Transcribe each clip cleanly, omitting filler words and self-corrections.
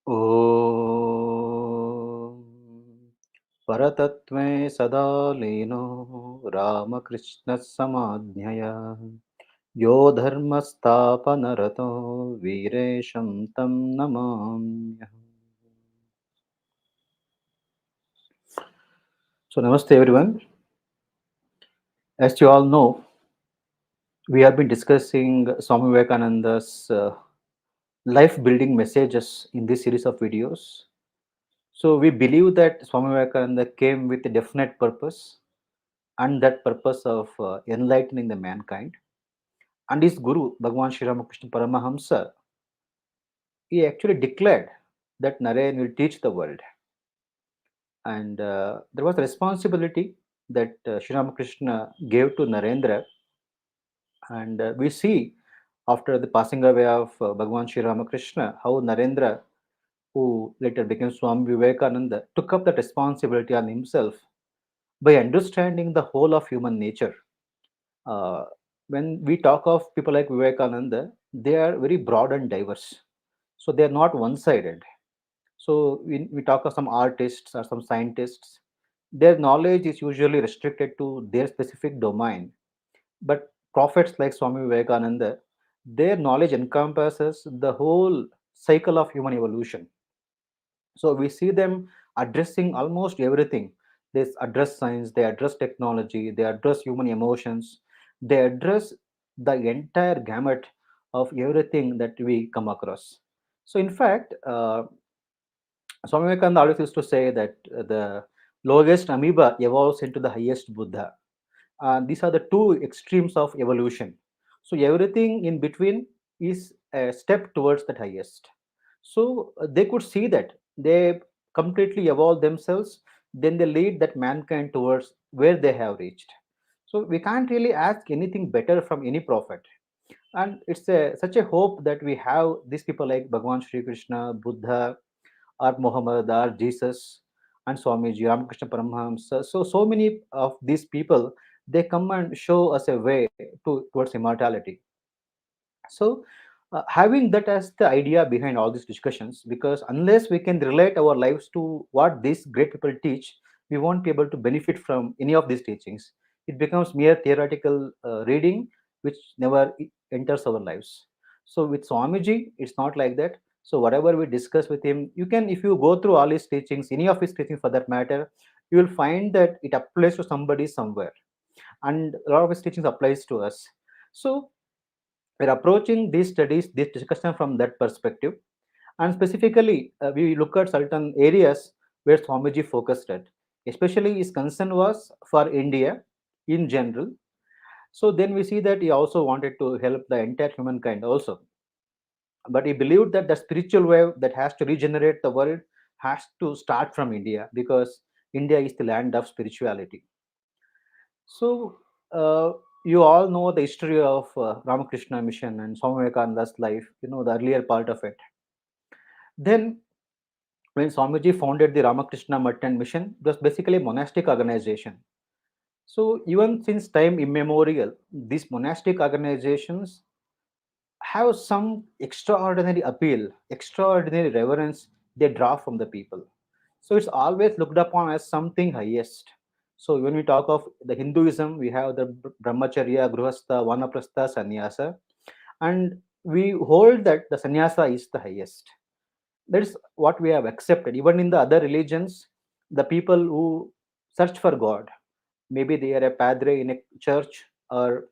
ॐ परतत्त्वे सदा लीनो रामकृष्णः समाज्ञया यो धर्मस्थापनरतो वीरेशं तं नमाम्यहम्. So, namaste everyone. As you all know, we have been discussing Swami Vivekananda's life building messages in this series of videos. So, we believe that Swami Vivekananda came with a definite purpose, and that purpose of enlightening the mankind. And his guru, Bhagavan Sri Ramakrishna Paramahamsa, he actually declared that Narayan will teach the world. And there was a responsibility that Sri Ramakrishna gave to Narendra. And we see after the passing away of Bhagavan Sri Ramakrishna, how Narendra, who later became Swami Vivekananda, took up that responsibility on himself by understanding the whole of human nature. uh, when we talk of people like Vivekananda, they are very broad and diverse. So they are not one sided. So we talk of some artists or some scientists, their knowledge is usually restricted to their specific domain. But prophets like Swami Vivekananda, their knowledge encompasses the whole cycle of human evolution. So we see them addressing almost everything. They address science, they address technology, they address human emotions, they address the entire gamut of everything that we come across. So in fact, Swami Vivekananda always used to say that the lowest amoeba evolves into the highest Buddha. These are the two extremes of evolution. So everything in between is a step towards that highest. So they could see that they completely evolve themselves, then they lead that mankind towards where they have reached. So we can't really ask anything better from any prophet. And it's such a hope that we have these people like Bhagavan Sri Krishna, Buddha, or Muhammad, or Jesus, and Swamiji, Ramakrishna Paramahamsa. So many of these people, they come and show us a way towards immortality. So, having that as the idea behind all these discussions, because unless we can relate our lives to what these great people teach, we won't be able to benefit from any of these teachings. It becomes mere theoretical reading, which never enters our lives. So, with Swamiji, it's not like that. So, whatever we discuss with him, you can, if you go through all his teachings, any of his teachings for that matter, you will find that it applies to somebody somewhere, and a lot of his teachings applies to us. So we're approaching these studies, this discussion from that perspective. And specifically, we look at certain areas where Swamiji focused at. Especially his concern was for India in general. So then we see that he also wanted to help the entire humankind also. But he believed that the spiritual wave that has to regenerate the world has to start from India, because India is the land of spirituality. So, you all know the history of Ramakrishna Mission and Swami Vivekananda's life, the earlier part of it. Then, when Swamiji founded the Ramakrishna Mutt and Mission, it was basically a monastic organization. So, even since time immemorial, these monastic organizations have some extraordinary appeal, extraordinary reverence they draw from the people. So it's always looked upon as something highest. So when we talk of the Hinduism, we have the Brahmacharya, Grihastha, Vanaprastha, Sannyasa, and we hold that the Sannyasa is the highest. That is what we have accepted. Even in the other religions, the people who search for God, maybe they are a padre in a church, or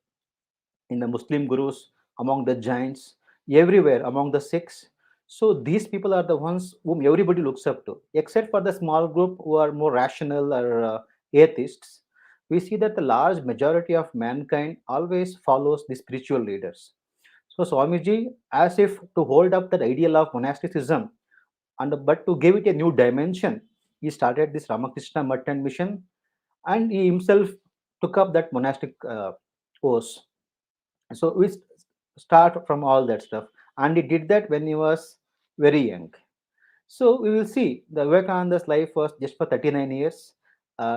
in the Muslim gurus, among the Jains, everywhere among the Sikhs. So these people are the ones whom everybody looks up to, except for the small group who are more rational or atheists. We see that the large majority of mankind always follows the spiritual leaders. So Swamiji, as if to hold up that ideal of monasticism, and but to give it a new dimension, he started this Ramakrishna Mutt and Mission, and he himself took up that monastic course. So we start from all that stuff, and he did that when he was very young. So we will see the Vivekananda's life was just for 39 years.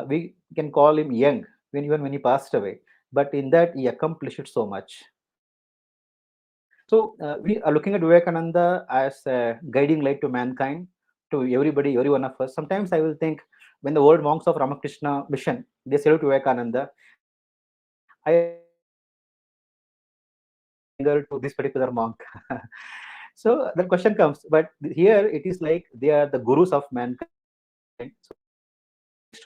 We can call him young when even when he passed away, but in that he accomplished so much. So we are looking at Vivekananda as a guiding light to mankind, to everybody, every one of us. Sometimes I will think, when the old monks of Ramakrishna mission, they salute Vivekananda, I also think, why they are giving finger to this particular monk. So the question comes, but here it is like they are the gurus of mankind. So they are guiding us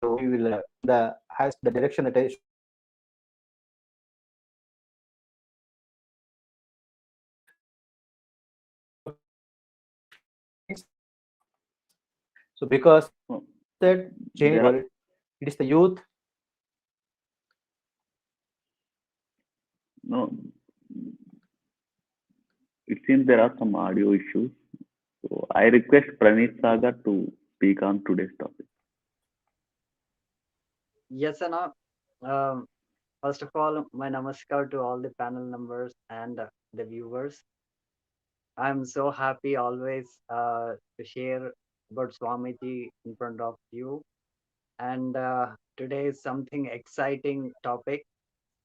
to we will in the has the direction that I should go. So because No, that change there are world, it is the youth. no. It seems there are some audio issues. So I request Praneeth Sagar to speak on today's topic. Yes, Anna. Um, First of all, my namaskar to all the panel members and the viewers. I'm so happy always to share about Swamiji in front of you. And today is something exciting topic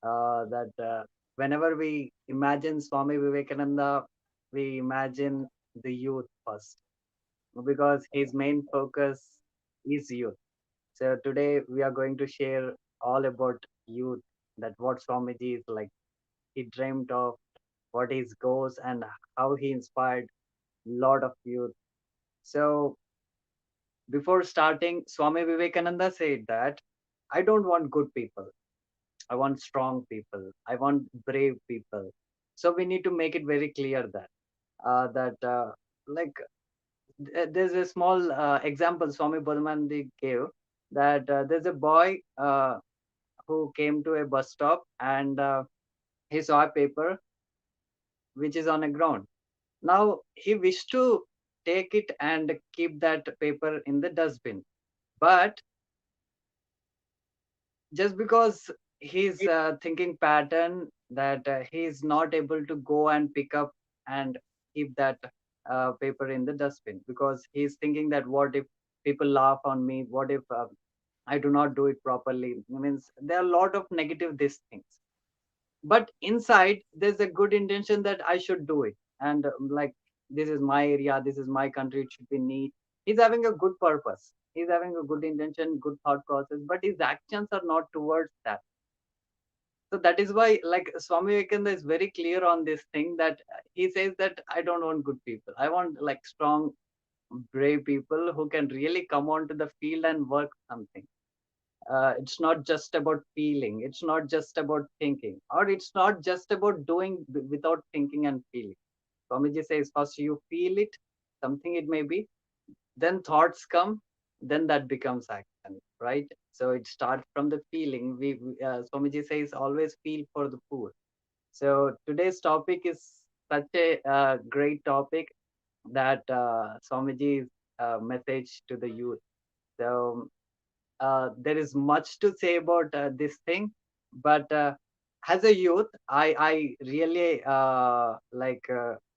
that whenever we imagine Swami Vivekananda, we imagine the youth first because his main focus is youth. So today we are going to share all about youth, that what Swamiji is like. He dreamed of what his goals and how he inspired a lot of youth. So before starting, Swami Vivekananda said that I don't want good people. I want strong people. I want brave people. So we need to make it very clear that like there's a small example Swami Bodhanandi gave that there's a boy who came to a bus stop and he saw a paper which is on a ground. Now he wished to take it and keep that paper in the dustbin, but just because his thinking pattern that he is not able to go and pick up and keep that paper in the dustbin because he's thinking that what if people laugh on me, what if I do not do it properly. Means there are a lot of negative these things, but inside there's a good intention that I should do it. And like, this is my area, this is my country, it should be neat. He's having a good purpose, he's having a good intention, good thought process, but his actions are not towards that. So that is why, like, Swami Vivekananda is very clear on this thing that he says that I don't want good people, I want like strong, brave people who can really come onto the field and work something. It's not just about feeling, it's not just about thinking, or it's not just about doing without thinking and feeling. Swamiji says first you feel it, something it may be, then thoughts come, then that becomes action, right? So it starts from the feeling. Swamiji says always feel for the poor. So today's topic is such a great topic, that Swamiji's message to the youth. So there is much to say about this thing, but as a youth, I really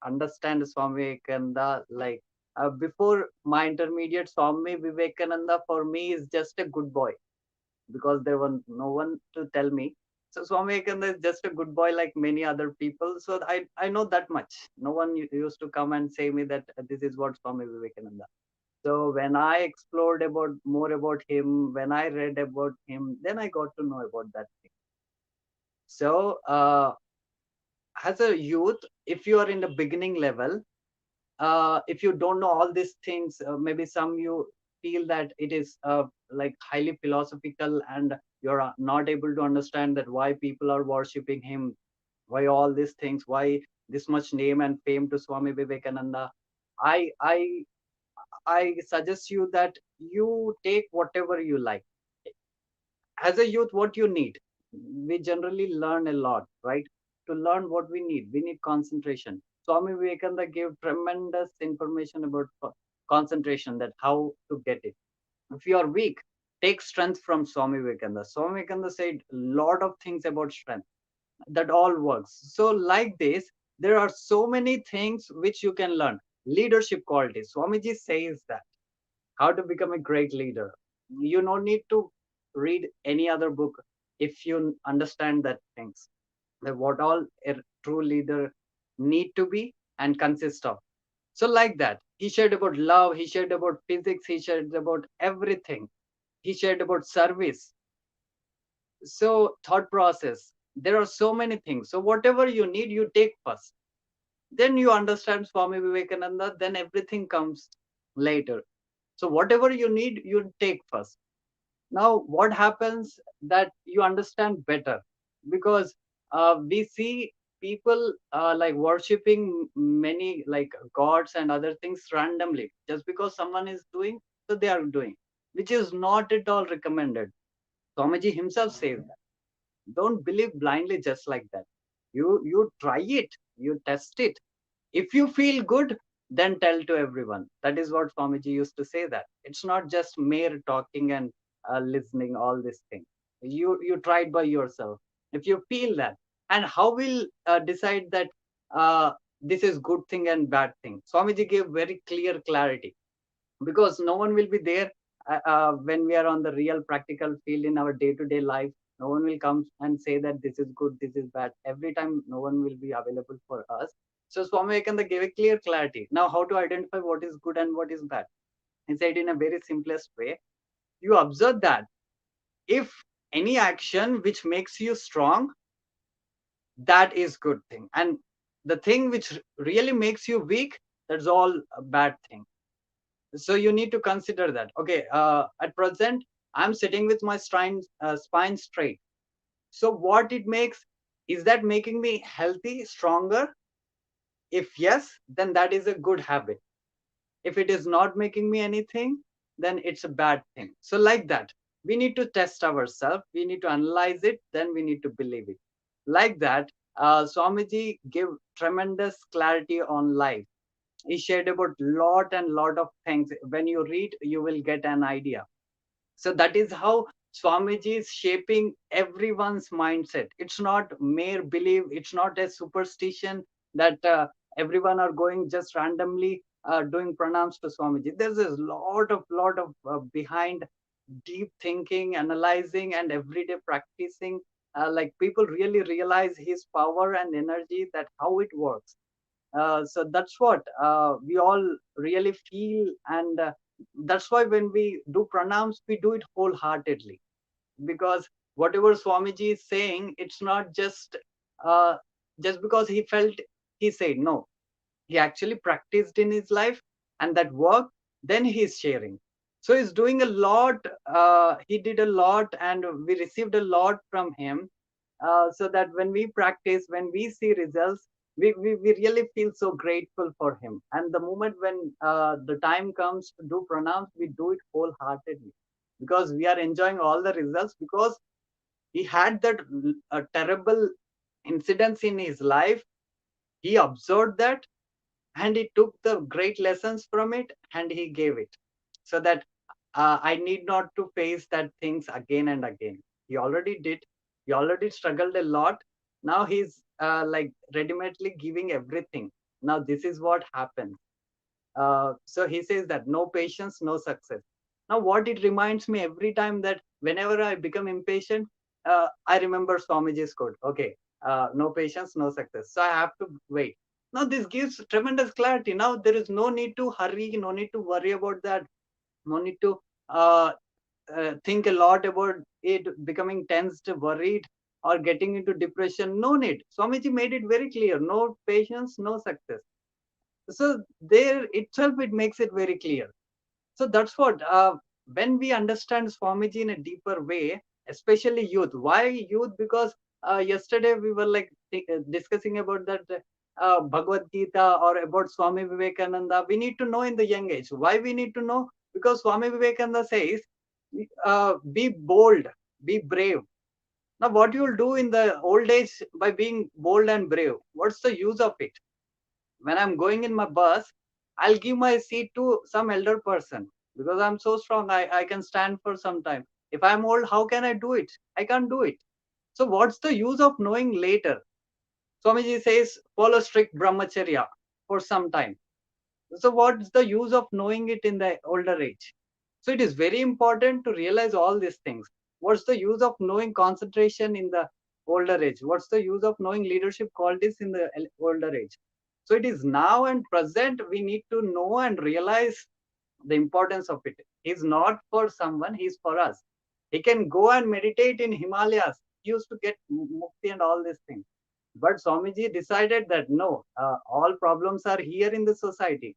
understand Swami Vivekananda. Like before my intermediate, Swami Vivekananda for me is just a good boy because there was no one to tell me. So Swami Vivekananda is just a good boy like many other people. So I know that much. No one used to come and say me that this is what Swami Vivekananda. So when I explored about more about him, when I read about him, then I got to know about that thing. So as a youth, if you are in the beginning level, if you don't know all these things, maybe some you feel that it is like highly philosophical, and you're not able to understand that why people are worshipping him, why all these things, why this much name and fame to Swami Vivekananda. I I I suggest you that you take whatever you like. As a youth, what you need, we generally learn a lot, right? To learn what we need concentration. Swami Vivekananda gave tremendous information about concentration, that how to get it. If you are weak, take strength from Swami Vivekananda. Swami Vivekananda said a lot of things about strength, that all works. So like this, there are so many things which you can learn. Leadership qualities, Swamiji says that how to become a great leader. You don't need to read any other book if you understand that things. That what all a true leader need to be, and consist of. So like that, he shared about love, he shared about physics, he shared about everything. He shared about service. So thought process. There are so many things. So whatever you need, you take first. Then you understand Swami Vivekananda, then everything comes later. So whatever you need, you take first. Now what happens that you understand better, because we see people like worshipping many like gods and other things randomly just because someone is doing, so they are doing, which is not at all recommended. Swamiji himself says that don't believe blindly just like that. You try it, you test it. If you feel good, then tell to everyone. That is what Swamiji used to say, that it's not just mere talking and listening all this thing. You try it by yourself. If you feel that, and how will decide that uh, this is good thing and bad thing? Swamiji gave very clear clarity, because no one will be there when we are on the real practical field in our day to day life. No one will come and say that this is good, this is bad. Every time no one will be available for us. So Swami Vivekananda gave a clear clarity. Now how to identify what is good and what is bad? He said in a very simplest way, you observe that if any action which makes you strong, that is good thing, and the thing which really makes you weak, that's all a bad thing. So you need to consider that. Okay, at present I'm sitting with my spine straight. So what it makes, is that making me healthy, stronger? If yes, then that is a good habit. If it is not making me anything, then it's a bad thing. So like that, we need to test ourselves, we need to analyze it, then we need to believe it. Like that, Swamiji gave tremendous clarity on life. He shared about lot and lot of things. When you read, you will get an idea. So that is how Swamiji is shaping everyone's mindset. It's not mere belief, it's not a superstition that everyone are going just randomly doing pranams to Swamiji. There's a lot of behind deep thinking, analyzing, and everyday practicing. Like people really realize his power and energy, that how it works. So that's what we all really feel, and that's why when we do pranams, we do it wholeheartedly, because whatever Swamiji is saying, it's not uh, just because he felt, he said. No, he actually practiced in his life, and that work, then he's sharing. So he's doing a lot. He did a lot, and we received a lot from him. So that when we practice, when we see results, we really feel so grateful for him. And the moment when the time comes to do pranams, we do it wholeheartedly, because we are enjoying all the results, because he had that terrible incidents in his life. He observed that, and he took the great lessons from it, and he gave it, so that I need not to face that things again and again. He already did. He already struggled a lot. Now he's like ready-madely giving everything. Now this is what happens. So he says that no patience, no success. Now what it reminds me every time, that whenever I become impatient, I remember Swamiji's quote. Okay, no patience, no success. So I have to wait. Now this gives tremendous clarity. Now there is no need to hurry, no need to worry about that, no need to uh, think a lot about it, becoming tensed, worried, or getting into depression. No need. Swamiji made it very clear. No patience, no success. So there itself, it makes it very clear. So that's what, when we understand Swamiji in a deeper way, especially youth. Why youth? Because yesterday we were like discussing about that Bhagavad Gita, or about Swami Vivekananda. We need to know in the young age. Why we need to know? Because Swami Vivekananda says, be bold, be brave. Now, what you will do in the old age by being bold and brave? What's the use of it? When I'm going in my bus, I'll give my seat to some elder person, because I'm so strong. I can stand for some time. If I'm old, how can I do it? I can't do it. So what's the use of knowing later? Swamiji says, follow strict brahmacharya for some time. So what's the use of knowing it in the older age? So it is very important to realize all these things. What's the use of knowing concentration in the older age? What's the use of knowing leadership qualities in the older age? So it is now and present we need to know and realize the importance of it. He's not for someone, he's for us. He can go and meditate in Himalayas. He used to get mukti and all these things. But Swamiji decided that no, all problems are here in the society.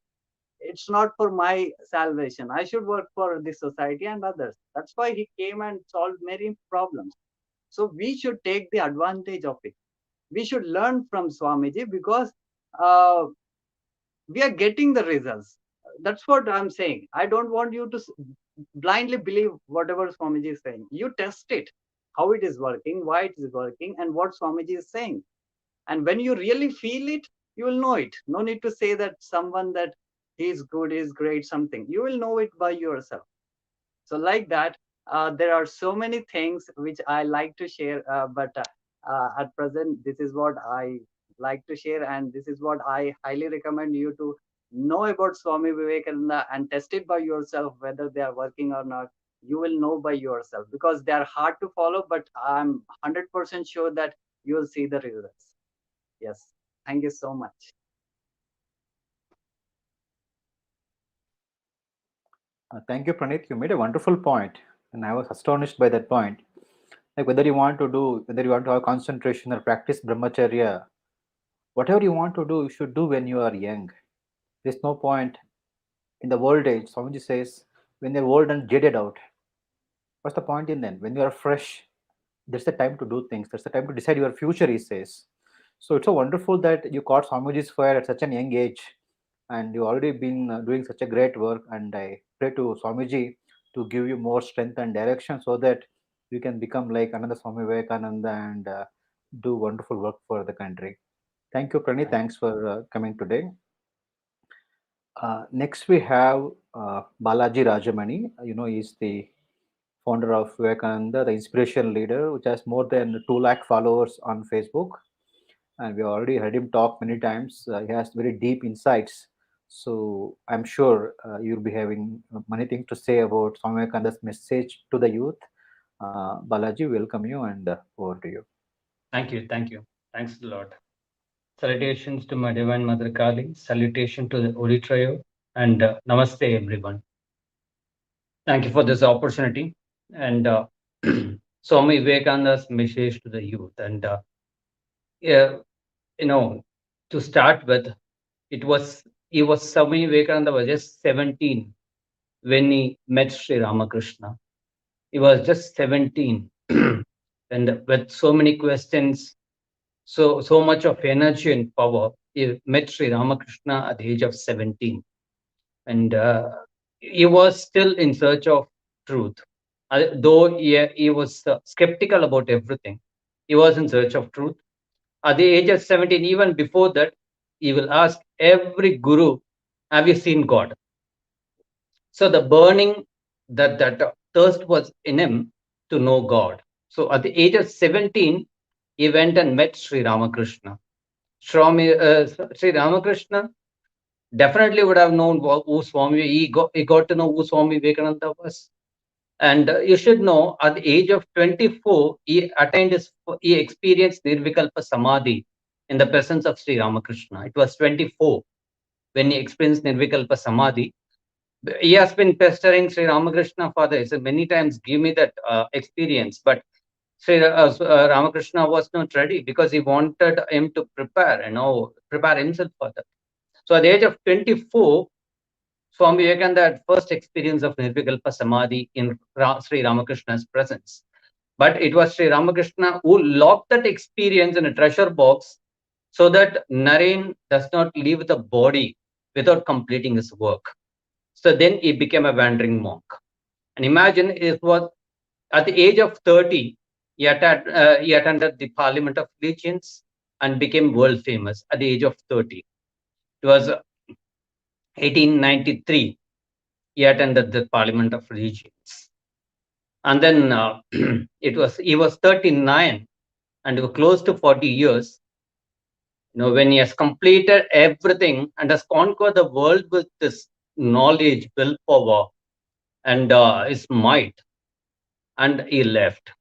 It's not for my salvation. I should work for the society and others. That's why he came and solved many problems. So we should take the advantage of it. We should learn from Swamiji because uh, we are getting the results. That's what I'm saying. I don't want you to blindly believe whatever Swamiji is saying. You test it, how it is working, why it is working, and what Swamiji is saying. And when you really feel it, you will know it. No need to say that someone that he is good, he is great, something. You will know it by yourself. So like that, there are so many things which I like to share, but at present this is what I like to share, and this is what I highly recommend you to know about Swami Vivekananda and test it by yourself whether they are working or not. You will know by yourself because they are hard to follow, but I'm 100% sure that you will see the results. Yes, thank you so much. Thank you, Pranit. You made a wonderful point, and I was astonished by that point. Like whether you want to have concentration or practice brahmacharya, whatever you want to do, you should do when you are young. There's no point in the old age. Swamiji says, when you're old and jaded out, what's the point in then? When you are fresh, that's the time to do things. That's the time to decide your future, he says. So it's so wonderful that you caught Swamiji's fire at such an young age, and you already been doing such a great work. And I pray to Swamiji to give you more strength and direction so that you can become like another Swami Vivekananda and do wonderful work for the country. Thank you, Pranit. Thank Thanks for coming today. Next, we have Balaji Rajamani. He's the founder of Vivekananda, the inspiration leader, which has more than 2 lakh followers on Facebook. And we already heard him talk many times. He has very deep insights. So I'm sure you'll be having many things to say about Swami Vivekananda's message to the youth. Balaji, welcome you and over to you. thank you. Thank you. Thanks a lot. Salutations to my Divine Mother Kali. Salutation to the Holy Trio. And namaste, everyone. Thank you for this opportunity. And Swami Vivekananda's message to the youth. And, yeah, you know, to start with, Swami Vivekananda was just 17 when he met Sri Ramakrishna. He was just 17. And with so many questions, so much of energy and power, he met Sri Ramakrishna at the age of 17. And he was still in search of truth. Though he was skeptical about everything, he was in search of truth. At the age of 17, even before that, he will ask every guru, have you seen God? So the burning, that thirst was in him to know God. So at the age of 17, he went and met Sri Ramakrishna. Sri Ramakrishna definitely would have known who Swami. He got to know who Swami Vivekananda was. And you should know, at the age of 24, he experienced Nirvikalpa Samadhi in the presence of Sri Ramakrishna. It was 24 when he experienced Nirvikalpa Samadhi. He has been pestering Sri Ramakrishna for this many times. Give me that experience, but Sri Ramakrishna was not ready because he wanted him to prepare himself for that. So at the age of 24, Swami Vivekananda had first experience of Nirvikalpa Samadhi in Sri Ramakrishna's presence. But it was Sri Ramakrishna who locked that experience in a treasure box so that Naren does not leave the body without completing his work. So then he became a wandering monk. And imagine, it was at the age of 30, he attended the Parliament of Religions and became world famous at the age of 30. It was 1893. He attended the Parliament of Religions. And then he was 39 and close to 40 years. When he has completed everything and has conquered the world with this knowledge, willpower, and his might, and he left.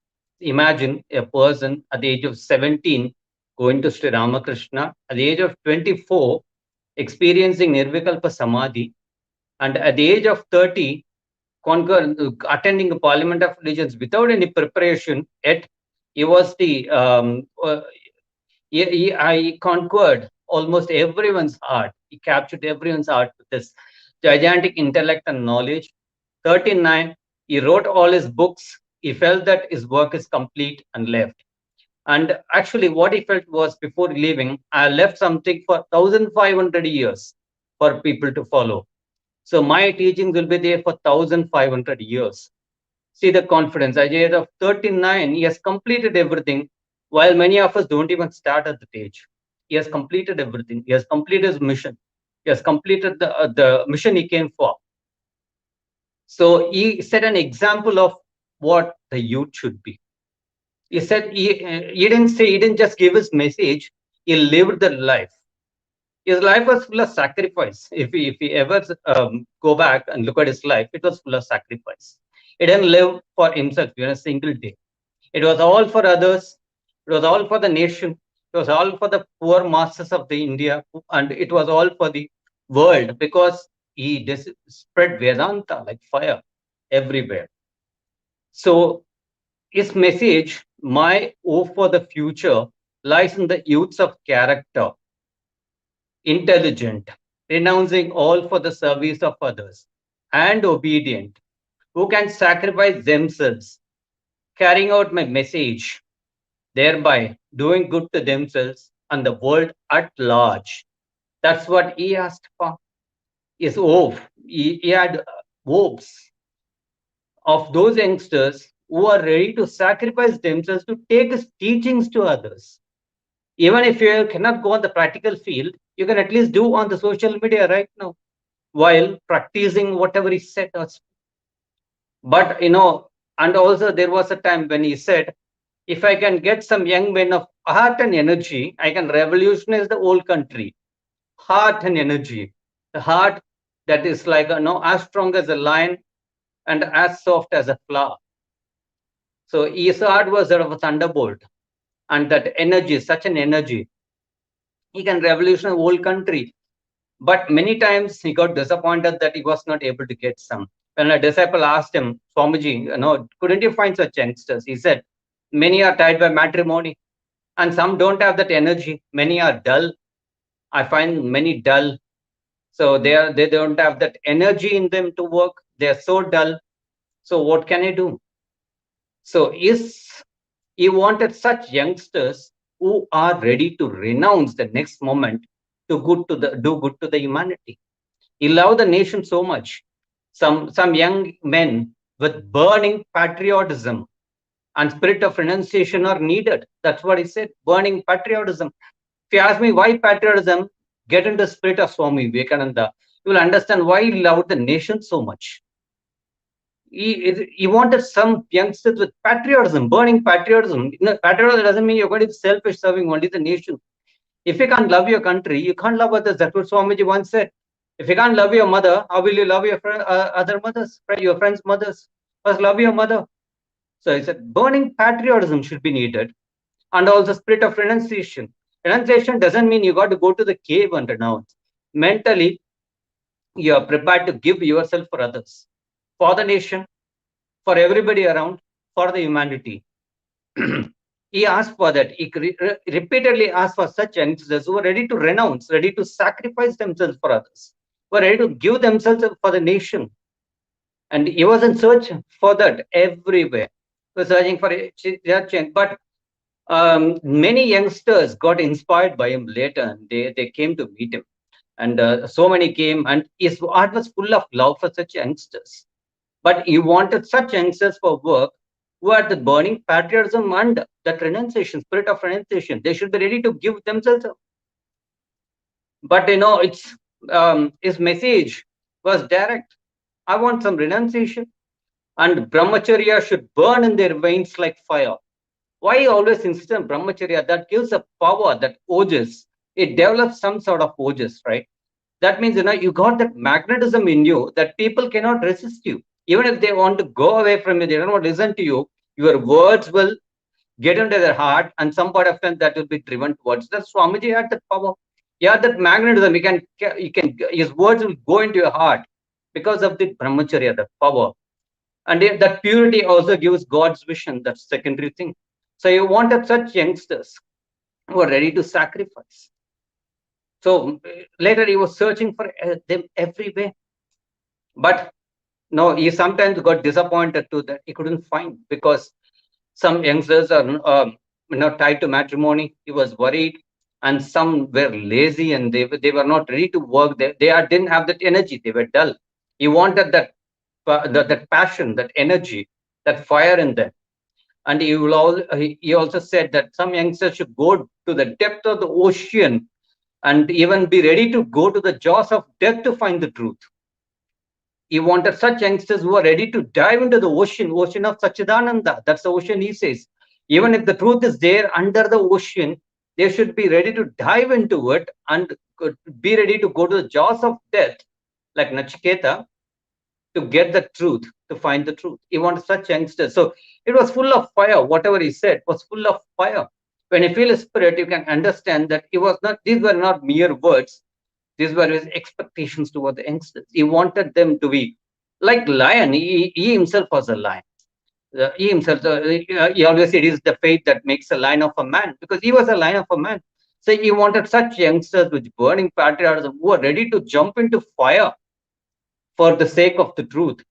Imagine a person at the age of 17 going to Sri Ramakrishna. At the age of 24, experiencing Nirvikalpa Samadhi, and at the age of 30, attending a Parliament of Religions without any preparation. Yet he was the I conquered almost everyone's heart. He captured everyone's heart with this gigantic intellect and knowledge. 39, he wrote all his books. He felt that his work is complete and left. And actually, what he felt was, before leaving, I left something for 1,500 years for people to follow. So my teachings will be there for 1,500 years. See the confidence. At the age of 39, he has completed everything, while many of us don't even start at that age. He has completed everything. He has completed his mission. He has completed the mission he came for. So he set an example of what the youth should be. He said he didn't just give his message, he lived the life. His life was full of sacrifice. If he ever go back and look at his life, it was full of sacrifice. He didn't live for himself in a single day. It was all for others. It was all for the nation. It was all for the poor masses of the India, and it was all for the world, because he spread Vedanta like fire everywhere. So his message, my hope for the future, lies in the youths of character, intelligent, renouncing all for the service of others, and obedient, who can sacrifice themselves, carrying out my message, thereby doing good to themselves and the world at large. That's what he asked for. His hope. He had hopes of those youngsters who are ready to sacrifice themselves to take his teachings to others. Even if you cannot go on the practical field, you can at least do on the social media right now while practicing whatever he said. But, and also there was a time when he said, if I can get some young men of heart and energy, I can revolutionize the whole country. Heart and energy. The heart that is like, as strong as a lion and as soft as a flower. So his heart was sort of a thunderbolt. And that energy, such an energy, he can revolutionize the whole country. But many times he got disappointed that he was not able to get some. When a disciple asked him, Swamiji, couldn't you find such youngsters? He said, many are tied by matrimony, and some don't have that energy. Many are dull. I find many dull. So they don't have that energy in them to work. They're so dull. So what can I do? So he wanted such youngsters who are ready to renounce the next moment to do good to the humanity. He loved the nation so much. Some young men with burning patriotism and spirit of renunciation are needed. That's what he said, burning patriotism. If you ask me why patriotism, get into the spirit of Swami Vivekananda. You will understand why he loved the nation so much. He wanted some youngsters with patriotism, burning patriotism. Patriotism doesn't mean you're going to be selfish, serving only the nation. If you can't love your country, you can't love others. That's what Swamiji once said. If you can't love your mother, how will you love your other mothers, your friends' mothers? First, love your mother. So he said, burning patriotism should be needed, and also spirit of renunciation. Renunciation doesn't mean you got to go to the cave and renounce. Mentally, you are prepared to give yourself for others, for the nation, for everybody around, for the humanity. He asked for that. He repeatedly asked for such youngsters who are ready to renounce, ready to sacrifice themselves for others, who are ready to give themselves for the nation. And he was in search for that everywhere. He was searching for change. But many youngsters got inspired by him later, and they came to meet him. And so many came, and his heart was full of love for such youngsters. But he wanted such youngsters for work who had the burning patriotism and that renunciation, spirit of renunciation. They should be ready to give themselves up. But it's his message was direct. I want some renunciation, and brahmacharya should burn in their veins like fire. Why he always insist on brahmacharya? That gives a power, that ojas. It develops some sort of ojas, right? That means you got that magnetism in you that people cannot resist you. Even if they want to go away from you, they don't want to listen to you, your words will get into their heart, and some part of them that will be driven towards. That Swamiji had that power. Yeah, that magnetism, his words will go into your heart because of the brahmacharya, the power. And that purity also gives God's vision, that's secondary thing. So you wanted such youngsters who are ready to sacrifice. So later he was searching for them everywhere. But no, he sometimes got disappointed too that he couldn't find, because some youngsters are tied to matrimony. He was worried, and some were lazy and they were not ready to work. Didn't have that energy. They were dull. He wanted that passion, that energy, that fire in them. And he also said that some youngsters should go to the depth of the ocean and even be ready to go to the jaws of death to find the truth. He wanted such youngsters who are ready to dive into the ocean of Sachidananda. That's the ocean, he says. Even if the truth is there under the ocean, they should be ready to dive into it and be ready to go to the jaws of death, like Nachiketa, to get the truth, to find the truth. He wanted such youngsters. So it was full of fire. Whatever he said was full of fire. When you feel a spirit, you can understand that these were not mere words. These were his expectations toward the youngsters. He wanted them to be like lion. He himself was a lion. He always said it is the faith that makes a lion of a man, because he was a lion of a man. So he wanted such youngsters with burning patriotism who are ready to jump into fire for the sake of the truth.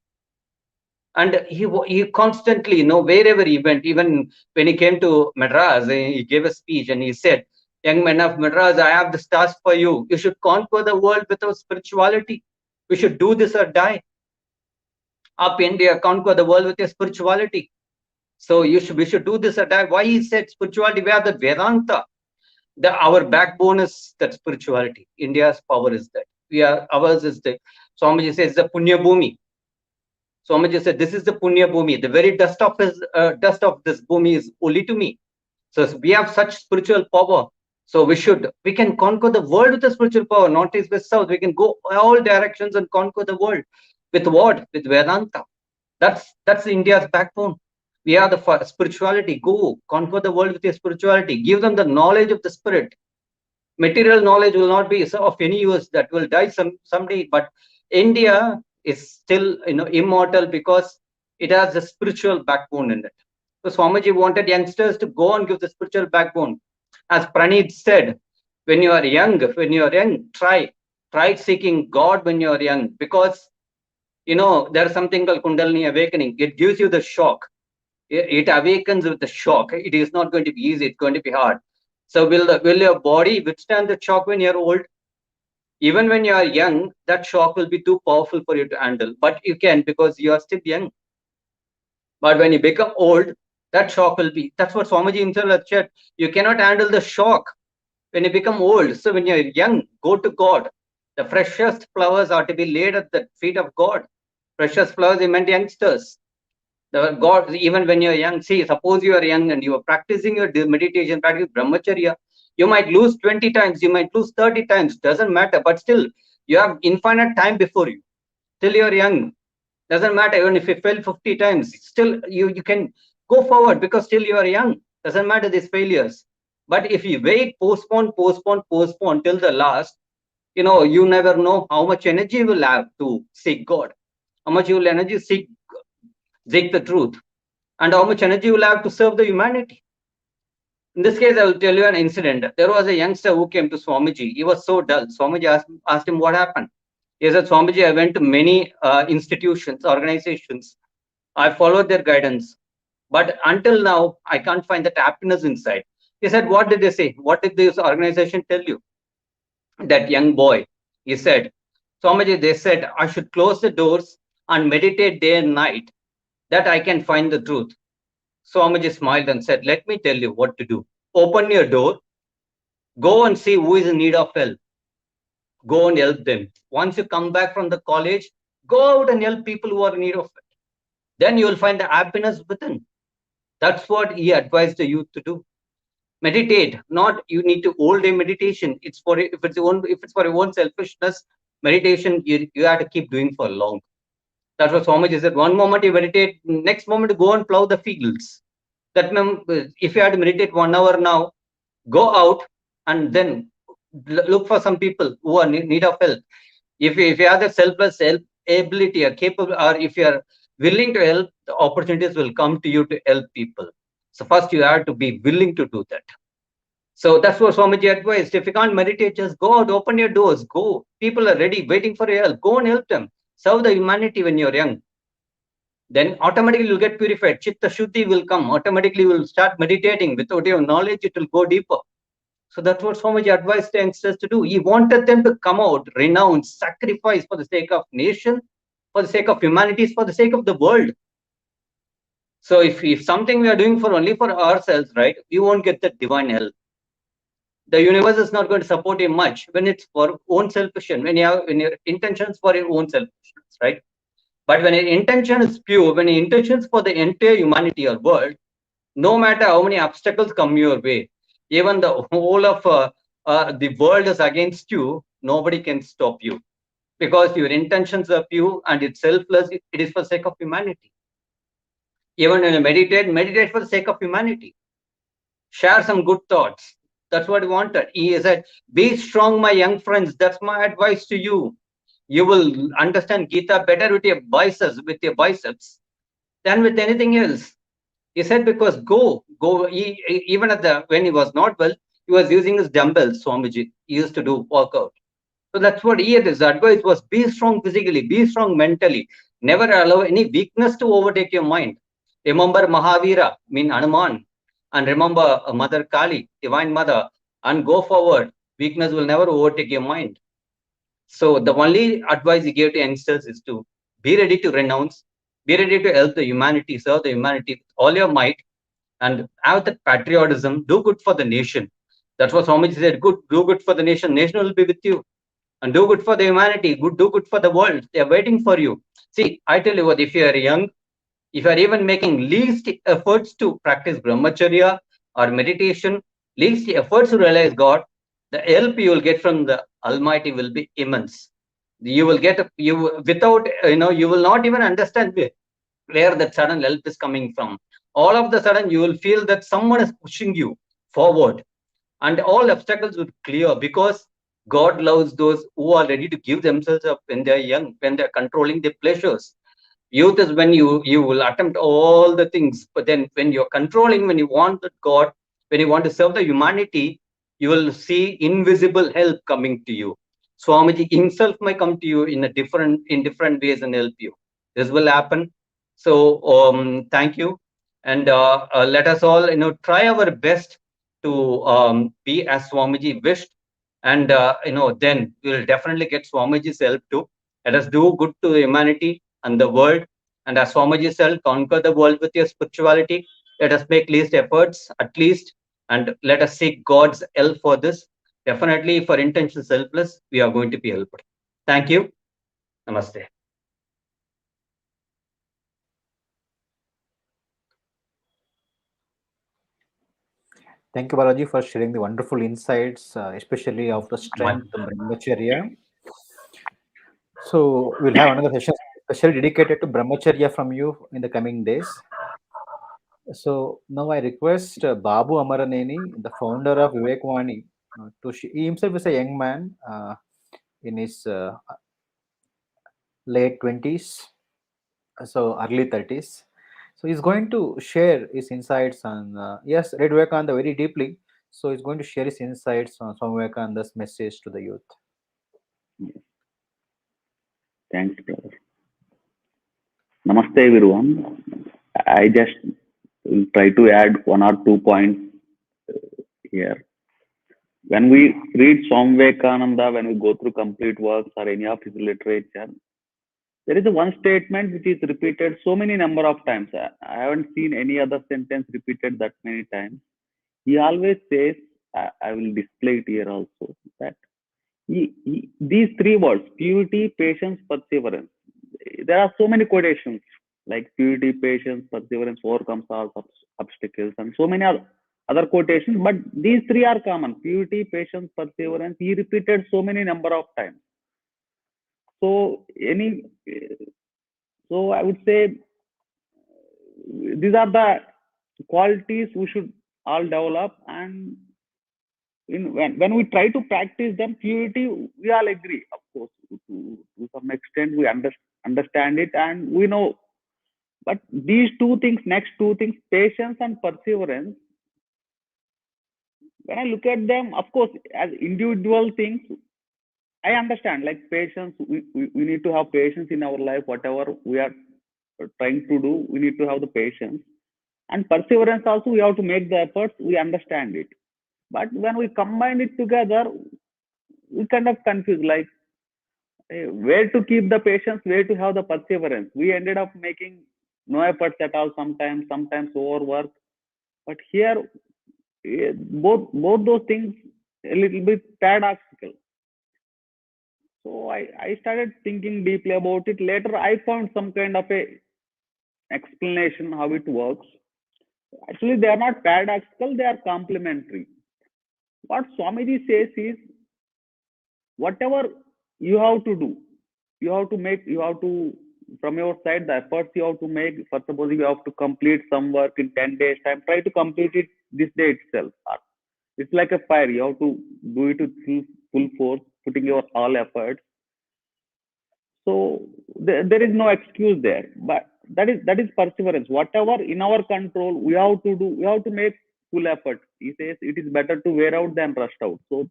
And he constantly, wherever he went, even when he came to Madras, he gave a speech and he said, "Young men of Madras, I have this task for you. You should conquer the world with our spirituality. We should do this or die. Up India, conquer the world with your spirituality. So we should do this or die." Why he said spirituality? We have the Vedanta. Our backbone is that spirituality. India's power is that. Ours is the, Swamiji says, the Punya Bhumi. Swamiji said, this is the Punya Bhumi. The very dust of this Bhumi is holy to me. So we have such spiritual power. So we can conquer the world with the spiritual power, not east, west, south. We can go all directions and conquer the world. With what? With Vedanta. That's India's backbone. We are the spirituality. Go conquer the world with your spirituality. Give them the knowledge of the spirit. Material knowledge will not be of any use. That will die someday. But India is still immortal because it has the spiritual backbone in it. So Swamiji wanted youngsters to go and give the spiritual backbone. As Praneeth said, when you are young, try seeking God when you are young, because there's something called Kundalini awakening. It gives you the shock. It awakens with the shock. It is not going to be easy. It's going to be hard. So will your body withstand the shock when you're old? Even when you are young, that shock will be too powerful for you to handle. But you can, because you are still young. But when you become old, that shock will be. That's what Swamiji himself has said. You cannot handle the shock when you become old. So when you're young, go to God. The freshest flowers are to be laid at the feet of God. Precious flowers, he meant youngsters. God, even when you're young, see, suppose you are young and you are practicing your meditation, practice brahmacharya, you might lose 20 times, you might lose 30 times, doesn't matter, but still, you have infinite time before you. Till you're young, doesn't matter, even if you fail 50 times, still you can go forward, because still you are young. Doesn't matter these failures. But if you wait, postpone till the last, you never know how much energy you will have to seek God, how much you will energy seek the truth, and how much energy you will have to serve the humanity. In this case, I will tell you an incident. There was a youngster who came to Swamiji. He was so dull. Swamiji asked him what happened. He said, "Swamiji, I went to many institutions, organizations. I followed their guidance. But until now, I can't find that happiness inside." He said, "What did they say? What did this organization tell you?" That young boy, he said, "Swamiji, they said I should close the doors and meditate day and night, that I can find the truth." Swamiji smiled and said, "Let me tell you what to do. Open your door, go and see who is in need of help. Go and help them. Once you come back from the college, go out and help people who are in need of it. Then you will find the happiness within." That's what he advised the youth to do. Meditate. Not you need to all day meditation. If it's for your own selfishness, meditation you have to keep doing for long. That's what Swamiji said. One moment you meditate, next moment you go and plow the fields. That if you have to meditate 1 hour now, go out and then look for some people who are in need of help. If you have the selfless help ability or capable, or if you are willing to help, the opportunities will come to you to help people. So first you have to be willing to do that. So that's what Swamiji advised. If you can't meditate, just go out, open your doors, go. People are ready, waiting for your help. Go and help them. Serve the humanity when you're young. Then automatically you'll get purified. Chitta Shuddhi will come. Automatically you will start meditating. Without your knowledge, it will go deeper. So that's what Swamiji advised the youngsters to do. He wanted them to come out, renounce, sacrifice for the sake of nation, for the sake of humanity, for the sake of the world. So if something we are doing for only for ourselves, right, we won't get the divine help. The universe is not going to support you much when it's for own selfishness, when your intentions for your own selfishness, right? But when your intention is pure, when your intention is for the entire humanity or world, no matter how many obstacles come your way, even the whole of the world is against you, nobody can stop you, because your intentions are pure and it's selfless. It is for the sake of humanity. Even when you meditate for the sake of humanity. Share some good thoughts. That's what he wanted. He said, be strong, my young friends. That's my advice to you. You will understand Gita better with your biceps than with anything else. He said, because go. Even when he was not well, he was using his dumbbells, Swamiji. He used to do workout. So that's what he had. His advice was, be strong physically, be strong mentally. Never allow any weakness to overtake your mind. Remember Mahavira, mean Hanuman, and remember Mother Kali, Divine Mother, and go forward. Weakness will never overtake your mind. So the only advice he gave to youngsters is to be ready to renounce, be ready to help the humanity, serve the humanity with all your might, and have that patriotism. Do good for the nation. That's what Swamiji said. Do good for the nation. Nation will be with you. And do good for the humanity. Do good for the world. They are waiting for you. See, I tell you what, if you are young, if you are even making least efforts to practice brahmacharya or meditation, least efforts to realize God, the help you will get from the Almighty will be immense. You will get without, you will not even understand where that sudden help is coming from. All of the sudden, you will feel that someone is pushing you forward, and all obstacles will clear, because God loves those who are ready to give themselves up when they are young, when they are controlling their pleasures. Youth is when you will attempt all the things, but then when you're controlling, when you want God, when you want to serve the humanity, you will see invisible help coming to you. Swamiji himself may come to you in different ways and help you. This will happen. So thank you, and let us all try our best to be as Swamiji wished, and then we will definitely get Swamiji's help too. Let us do good to humanity and the world. And as Swamiji said, conquer the world with your spirituality. Let us make least efforts, at least, and let us seek God's help for this. Definitely, for intention selfless, we are going to be helped. Thank you. Namaste. Thank you, Balaji, for sharing the wonderful insights, especially of the strength of brahmacharya. So we'll have another session especially dedicated to brahmacharya from you in the coming days. So now I request Babu Amaraneni, the founder of Vivekvani, he himself is a young man in his late 20s, so early 30s. So he's going to share his insights on, yes, read Vivekananda very deeply. So he's going to share his insights on Swami Vivekananda's message to the youth. Thanks, brother. Namaste, everyone. I just will try to add 1 or 2 points here. When we read Swami Vivekananda, when we go through complete works or any of his literature, there is a one statement which is repeated so many number of times. I haven't seen any other sentence repeated that many times. He always says, I will display it here also, that these 3 words, purity, patience, perseverance. There are so many quotations like purity, patience, perseverance overcomes all obstacles, and so many other quotations. But these 3 are common: purity, patience, perseverance. He repeated so many number of times. So I would say these are the qualities we should all develop, and when we try to practice them, purity, we all agree, of course, to some extent we understand it and we know. But these two things, next two things, patience and perseverance, when I look at them, of course, as individual things, I understand, like patience, we need to have patience in our life, whatever we are trying to do, we need to have the patience. And perseverance also, we have to make the efforts, we understand it. But when we combine it together, we kind of confuse, like where to keep the patience, where to have the perseverance. We ended up making no efforts at all sometimes overwork. But here, both those things a little bit paradoxical. So I started thinking deeply about it. Later, I found some kind of a explanation how it works. Actually, they are not paradoxical; they are complementary. What Swamiji says is, whatever you have to do, you have to, from your side, the efforts you have to make. For suppose you have to complete some work in 10 days time, try to complete it this day itself. It's like a fire. You have to do it with full force, putting your all efforts. So there is no excuse there. But that is perseverance. Whatever in our control, we have to do. We have to make full effort. He says it is better to wear out than rust out. So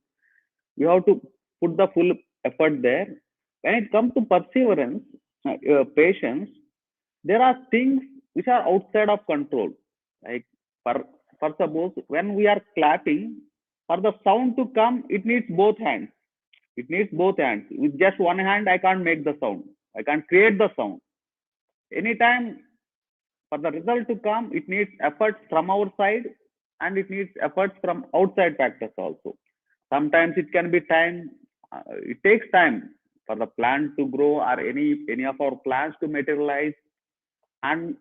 we have to put the full effort there. When it comes to perseverance, patience, there are things which are outside of control. Like for for suppose when we are clapping, for the sound to come, it needs both hands. It needs both hands. With just one hand, I can't make the sound. I can't create the sound. Anytime for the result to come, it needs efforts from our side and it needs efforts from outside factors also. Sometimes it can be time. It takes time for the plant to grow or any of our plans to materialize, and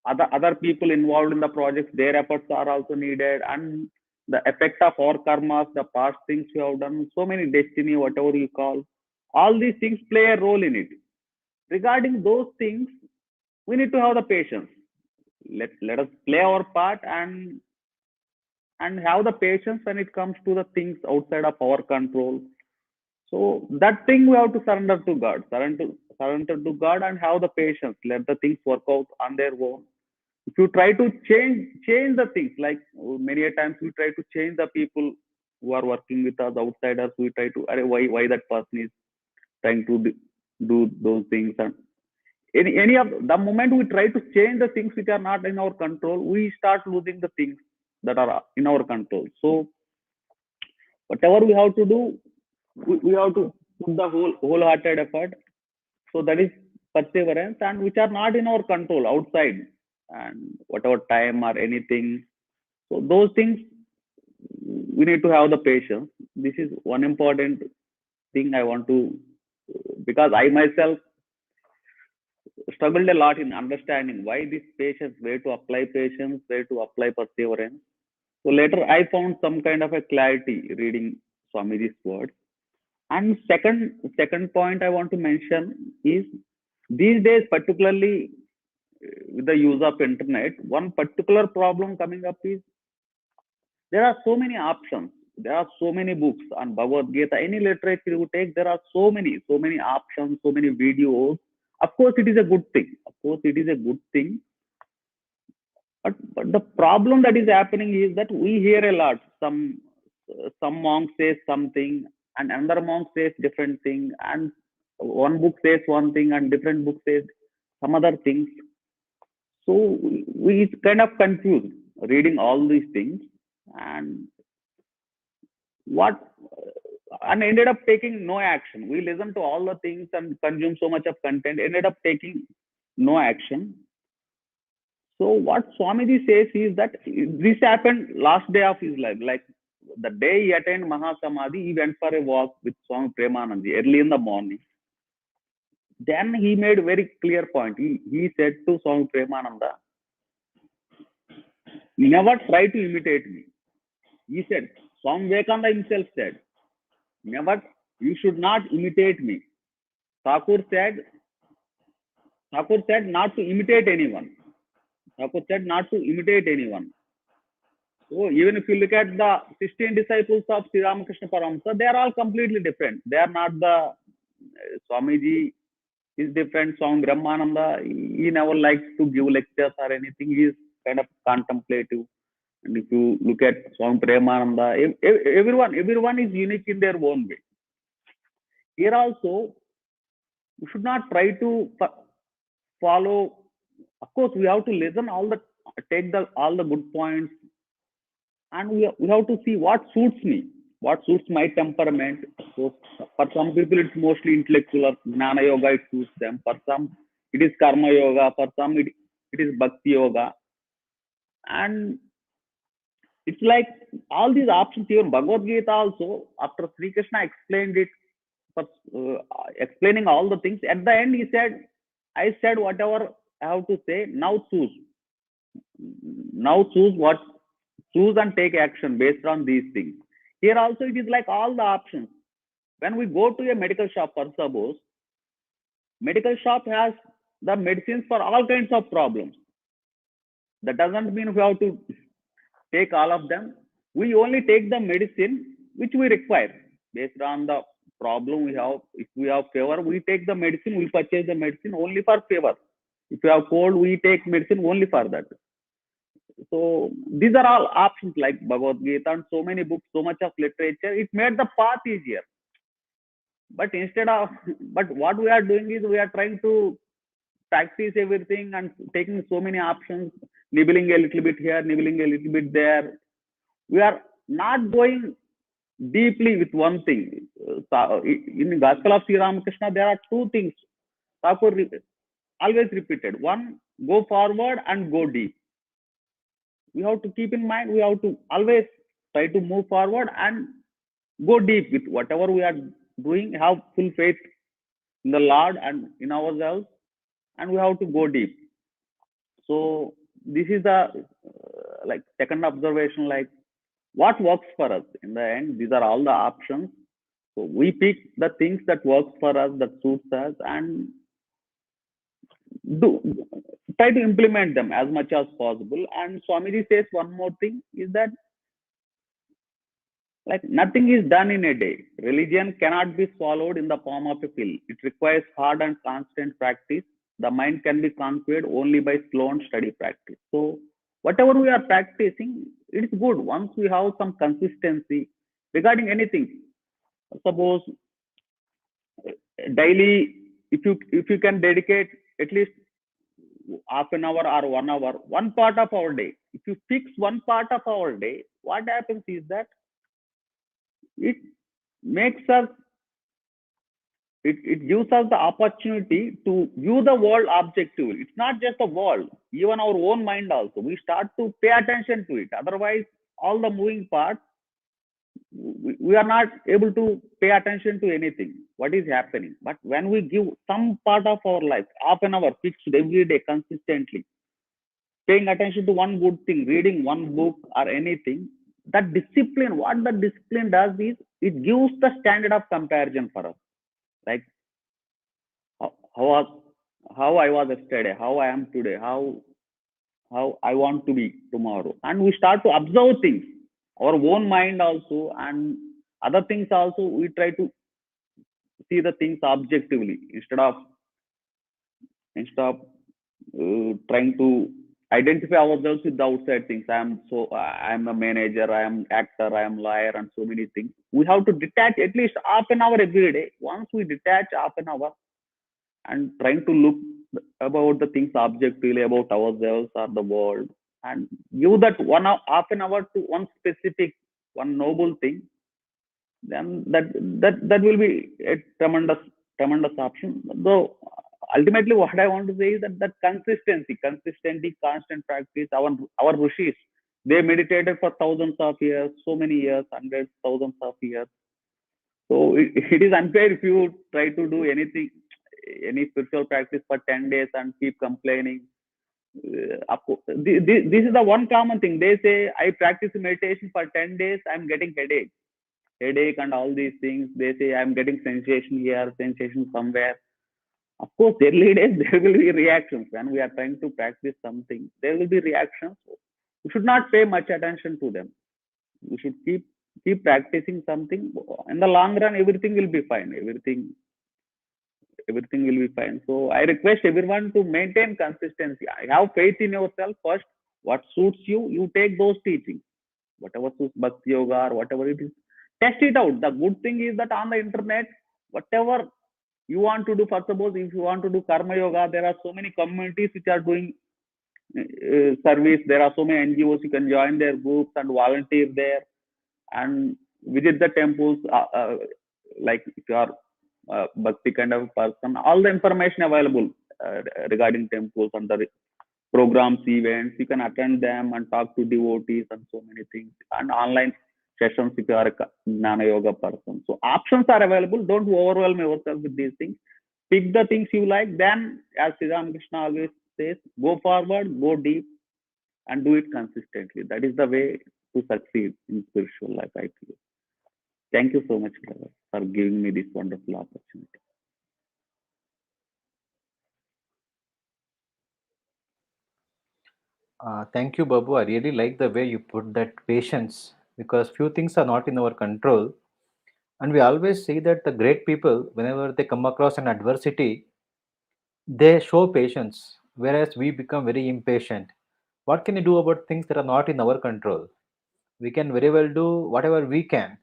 other people involved in the projects, their efforts are also needed, and the effect of our karmas, the past things you have done, so many destiny, whatever you call, all these things play a role in it. Regarding those things, we need to have the patience. Let us play our part and have the patience when it comes to the things outside of our control. So that thing we have to surrender to God, surrender to God, and have the patience. Let the things work out on their own. If you try to change the things, like many a times we try to change the people who are working with us, outsiders. We try to, why that person is trying to do those things, and any of the moment we try to change the things which are not in our control, we start losing the things that are in our control. So whatever we have to do, we have to put the wholehearted effort. So that is perseverance, and which are not in our control outside, and whatever time or anything. So those things we need to have the patience. This is one important thing I want to, because I myself struggled a lot in understanding why this patience, where to apply patience, where to apply perseverance. So later I found some kind of a clarity reading Swamiji's words. And second point I want to mention is, these days, particularly with the use of internet, one particular problem coming up is there are so many options. There are so many books on Bhagavad Gita. Any literature you take, there are so many options, so many videos. Of course, it is a good thing. Of course, it is a good thing. But the problem that is happening is that we hear a lot. Some monk says something, and another monk says different thing, and one book says one thing, and different book says some other things. So we kind of confused reading all these things, and what and ended up taking no action. We listen to all the things and consume so much of content, ended up taking no action. So what Swamiji says is that this happened last day of his life, like the day he attained Mahasamadhi, he went for a walk with Swami Premanandi early in the morning. Then he made a very clear point. He said to Swami Premananda, never try to imitate me. He said, Swami Vivekananda himself said, never, you should not imitate me. Thakur said not to imitate anyone. Thakur said not to imitate anyone. So even if you look at the 16 disciples of Sri Ramakrishna Paramsa, they are all completely different. They are not the Swamiji is different. Swami Brahmananda, he never likes to give lectures or anything. He is kind of contemplative. And if you look at Swami Premananda, everyone is unique in their own way. Here also, we should not try to follow. Of course, we have to listen take all the good points, and we have to see what suits me, what suits my temperament. So for some people, it's mostly intellectual or Gnana Yoga, it suits them. For some, it is Karma Yoga. For some, it is Bhakti Yoga. And it's like all these options, even Bhagavad Gita also, after Sri Krishna explained it, for, explaining all the things, at the end he said, I said whatever I have to say, now choose. Now choose and take action based on these things. Here also it is like all the options. When we go to a medical shop, for suppose, medical shop has the medicines for all kinds of problems. That doesn't mean we have to take all of them. We only take the medicine which we require based on the problem we have. If we have fever, we take the medicine, we purchase the medicine only for fever. If you have cold, we take medicine only for that. So these are all options like Bhagavad Gita and so many books, so much of literature. It made the path easier. But but what we are doing is we are trying to practice everything and taking so many options, nibbling a little bit here, nibbling a little bit there. We are not going deeply with one thing. In the Gospel of Sri Ramakrishna, there are two things Thakur always repeated. One, go forward and go deep. We have to keep in mind, we have to always try to move forward and go deep with whatever we are doing, have full faith in the Lord and in ourselves, and we have to go deep. So this is the like second observation, like what works for us. In the end, these are all the options. So we pick the things that works for us, that suits us, and try to implement them as much as possible. And Swamiji says one more thing is that like nothing is done in a day. Religion cannot be swallowed in the palm of a pill. It requires hard and constant practice. The mind can be conquered only by slow and steady practice. So whatever we are practicing, it is good once we have some consistency regarding anything. Suppose daily, if you can dedicate at least half an hour or 1 hour, one part of our day. If you fix one part of our day, what happens is that it makes us, it gives us the opportunity to view the world objectively. It's not just the world, even our own mind also. We start to pay attention to it. Otherwise, all the moving parts, we are not able to pay attention to anything, what is happening. But when we give some part of our life, half an hour fixed every day consistently, paying attention to one good thing, reading one book or anything, that discipline, what the discipline does is it gives the standard of comparison for us. Like how I was yesterday, how I am today, how I want to be tomorrow. And we start to observe things, our own mind also, and other things also. We try to see the things objectively instead of trying to identify ourselves with the outside things. I am a manager, I am actor, I am lawyer, and so many things. We have to detach at least half an hour every day. Once we detach half an hour and trying to look about the things objectively about ourselves or the world, and give that half an hour to one specific, one noble thing, then that will be a tremendous option. Though ultimately what I want to say is that consistency, constant practice. Our rishis, they meditated for thousands of years, so many years, hundreds, thousands of years. So it is unfair if you try to do anything, any spiritual practice for 10 days and keep complaining. This is the one common thing. They say, I practice meditation for 10 days, I'm getting headache and all these things. They say, I'm getting sensation here, sensation somewhere. Of course, early days, there will be reactions. When we are trying to practice something, there will be reactions. You should not pay much attention to them. You should keep practicing something. In the long run, everything will be fine. Everything will be fine. So I request everyone to maintain consistency. I have faith in yourself first. What suits you, you take those teachings. Whatever suits Bhakti Yoga or whatever it is, test it out. The good thing is that on the internet, whatever you want to do, for suppose if you want to do Karma Yoga, there are so many communities which are doing service. There are so many NGOs. You can join their groups and volunteer there and visit the temples. Like if you are bhakti kind of person, all the information available regarding temples and the programs, events, you can attend them and talk to devotees and so many things. And online sessions if you are a Jnana Yoga person. So options are available. Don't overwhelm yourself with these things. Pick the things you like. Then, as Sri Ramakrishna always says, go forward, go deep, and do it consistently. That is the way to succeed in spiritual life, I feel. Thank you so much, brother, for giving me this wonderful opportunity. Thank you, Babu. I really like the way you put that patience, because few things are not in our control. And we always see that the great people, whenever they come across an adversity, they show patience, whereas we become very impatient. What can you do about things that are not in our control? We can very well do whatever we can,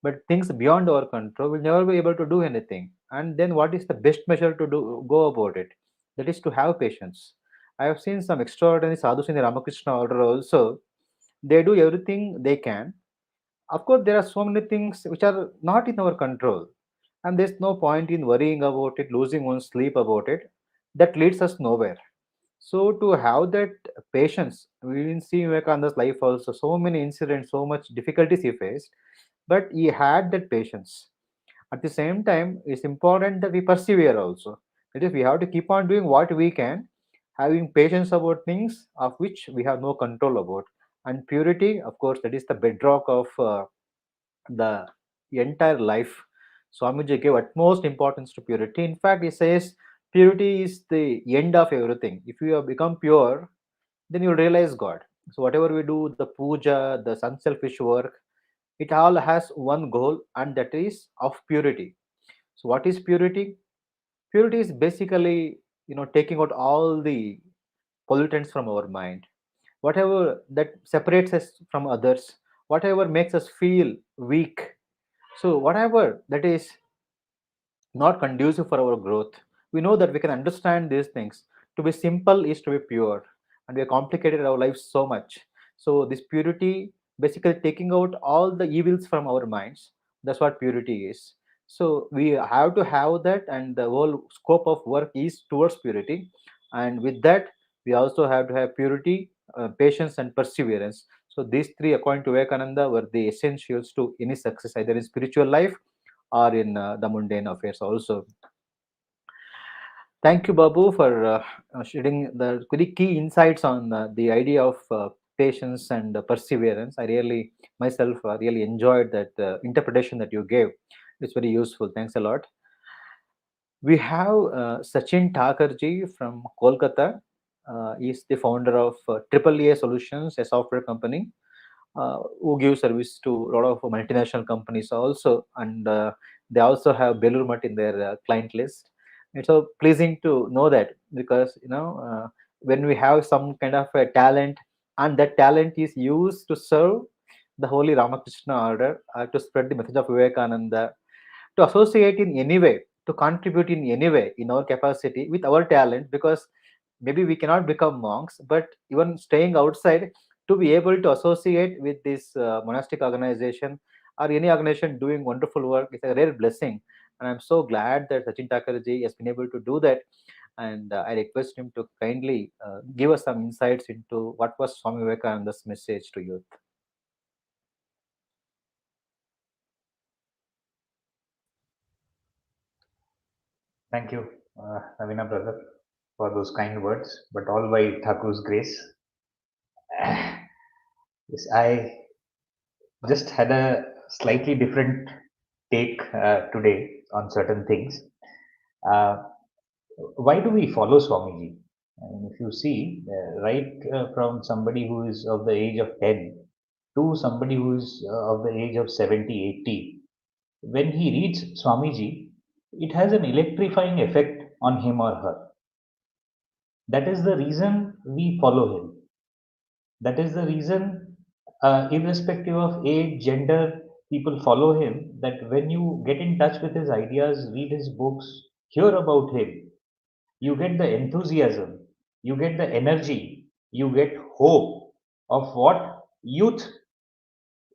but things beyond our control will never be able to do anything. And then what is the best measure to do go about it? That is to have patience. I have seen some extraordinary sadhus in the Ramakrishna order also. They do everything they can. Of course, there are so many things which are not in our control, and there's no point in worrying about it, losing one's sleep about it. That leads us nowhere. So to have that patience, we will see Vivekananda's life also, so many incidents, so much difficulties he faced, but he had that patience. At the same time, it's important that we persevere also. That is, we have to keep on doing what we can, having patience about things of which we have no control about. And purity, of course, that is the bedrock of the entire life. Swamiji gave utmost importance to purity. In fact, he says purity is the end of everything. If you have become pure, then you'll realize God. So whatever we do, the puja, the unselfish work, it all has one goal, and that is of purity. So what is purity? Purity is basically, taking out all the pollutants from our mind, whatever that separates us from others, whatever makes us feel weak. So whatever that is not conducive for our growth. We know that we can understand these things. To be simple is to be pure, and we have complicated our lives so much. So this purity, basically taking out all the evils from our minds. That's what purity is. So we have to have that, and the whole scope of work is towards purity. And with that, we also have to have purity, patience, and perseverance. So these three, according to Vivekananda, were the essentials to any success, either in spiritual life or in the mundane affairs also. Thank you, Babu, for sharing the very key insights on the idea of patience and perseverance. I really, myself, really enjoyed that interpretation that you gave. It's very useful. Thanks a lot. We have Sachin Thakurji from Kolkata. He's the founder of AAA Solutions, a software company who give service to a lot of multinational companies also, and they also have Belur Mutt in their client list. It's so pleasing to know that, because when we have some kind of a talent, and that talent is used to serve the holy Ramakrishna order, to spread the message of Vivekananda, to associate in any way, to contribute in any way in our capacity with our talent, because maybe we cannot become monks, but even staying outside, to be able to associate with this monastic organization or any organization doing wonderful work is a rare blessing. And I'm so glad that Sachin Thakurji has been able to do that. And I request him to kindly give us some insights into what was Swami Vivekananda's message to youth. Thank you, Navina brother, for those kind words, but all by Thakur's grace. Yes, I just had a slightly different take today on certain things. Uh, why do we follow Swamiji? And if you see, right from somebody who is of the age of 10 to somebody who is of the age of 70, 80, when he reads Swamiji, it has an electrifying effect on him or her. That is the reason we follow him. That is the reason, irrespective of age, gender, people follow him. That when you get in touch with his ideas, read his books, hear about him, you get the enthusiasm, you get the energy, you get hope of what youth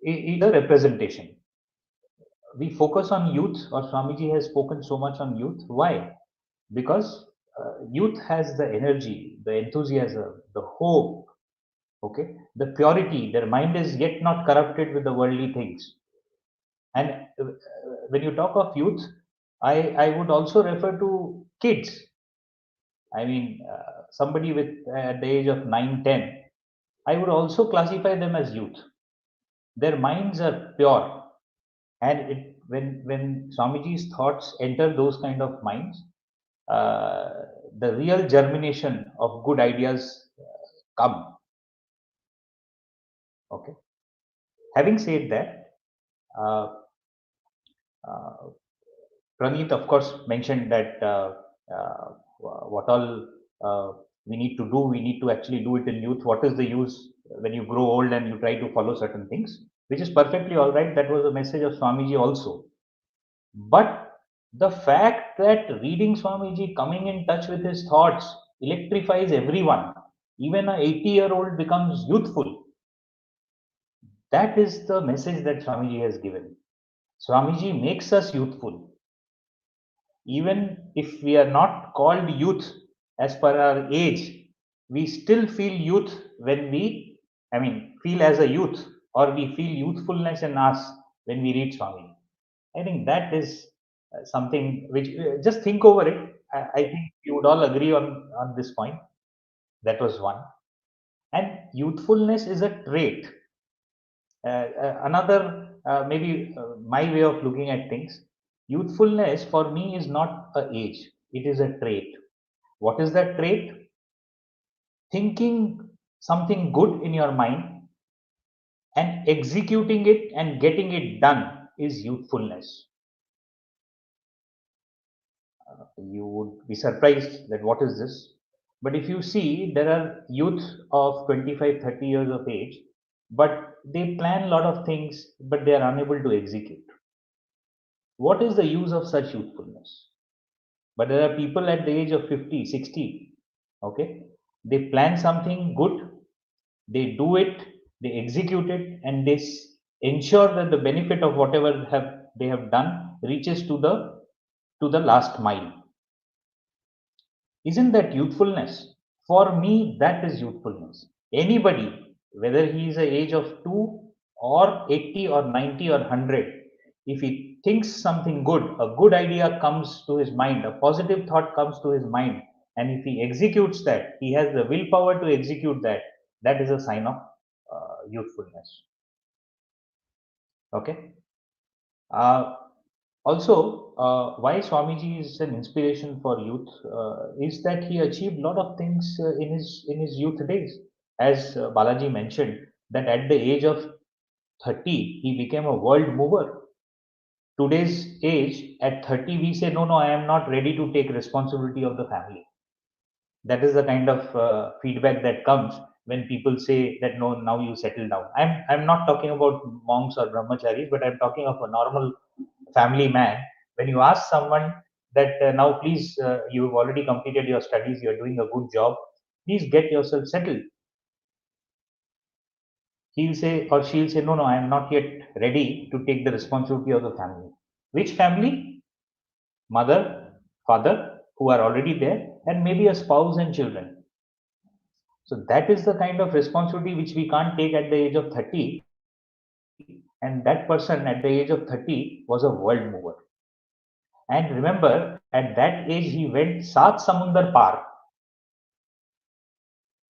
is a representation. We focus on youth, or Swamiji has spoken so much on youth. Why? Because youth has the energy, the enthusiasm, the hope, okay, the purity. Their mind is yet not corrupted with the worldly things. And when you talk of youth, I would also refer to kids. I mean, somebody with at the age of 9, 10, I would also classify them as youth. Their minds are pure, and when Swamiji's thoughts enter those kind of minds, uh, the real germination of good ideas come. Okay. Having said that, uh, uh, Praneeth, of course, mentioned that what all we need to do, we need to actually do it in youth. What is the use when you grow old and you try to follow certain things, which is perfectly all right. That was the message of Swamiji also. But the fact that reading Swamiji, coming in touch with his thoughts, electrifies everyone, even a 80-year-old becomes youthful. That is the message that Swamiji has given. Swamiji makes us youthful. Even if we are not called youth as per our age, we still feel youth when we, I mean, feel as a youth, or we feel youthfulness in us when we read Swami. I think that is something which, just think over it. I think you would all agree on this point. That was one. And youthfulness is a trait. Another, maybe my way of looking at things, youthfulness for me is not a age, it is a trait. What is that trait? Thinking something good in your mind and executing it and getting it done is youthfulness. You would be surprised that what is this? But if you see, there are youth of 25, 30 years of age, but they plan a lot of things, but they are unable to execute. What is the use of such youthfulness? But there are people at the age of 50, 60, okay? They plan something good, they do it, they execute it, and they ensure that the benefit of whatever they have done reaches to the last mile. Isn't that youthfulness? For me, that is youthfulness. Anybody, whether he is the age of 2 or 80 or 90 or 100, if he thinks something good, a good idea comes to his mind, a positive thought comes to his mind, and if he executes that, he has the willpower to execute that, that is a sign of youthfulness. Okay. Uh, Also, why Swamiji is an inspiration for youth is that he achieved a lot of things in his youth days. As Balaji mentioned, that at the age of 30, he became a world mover. Today's age, at 30, we say, no, I am not ready to take responsibility of the family. That is the kind of feedback that comes when people say that, no, now you settle down. I'm not talking about monks or brahmacharis, but I'm talking of a normal family man. When you ask someone that now please, you've already completed your studies, you're doing a good job, please get yourself settled, he'll say or she'll say, no, I am not yet ready to take the responsibility of the family. Which family? Mother, father, who are already there, and maybe a spouse and children. So that is the kind of responsibility which we can't take at the age of 30. And that person at the age of 30 was a world mover. And remember, at that age, he went Saat Samundar Par.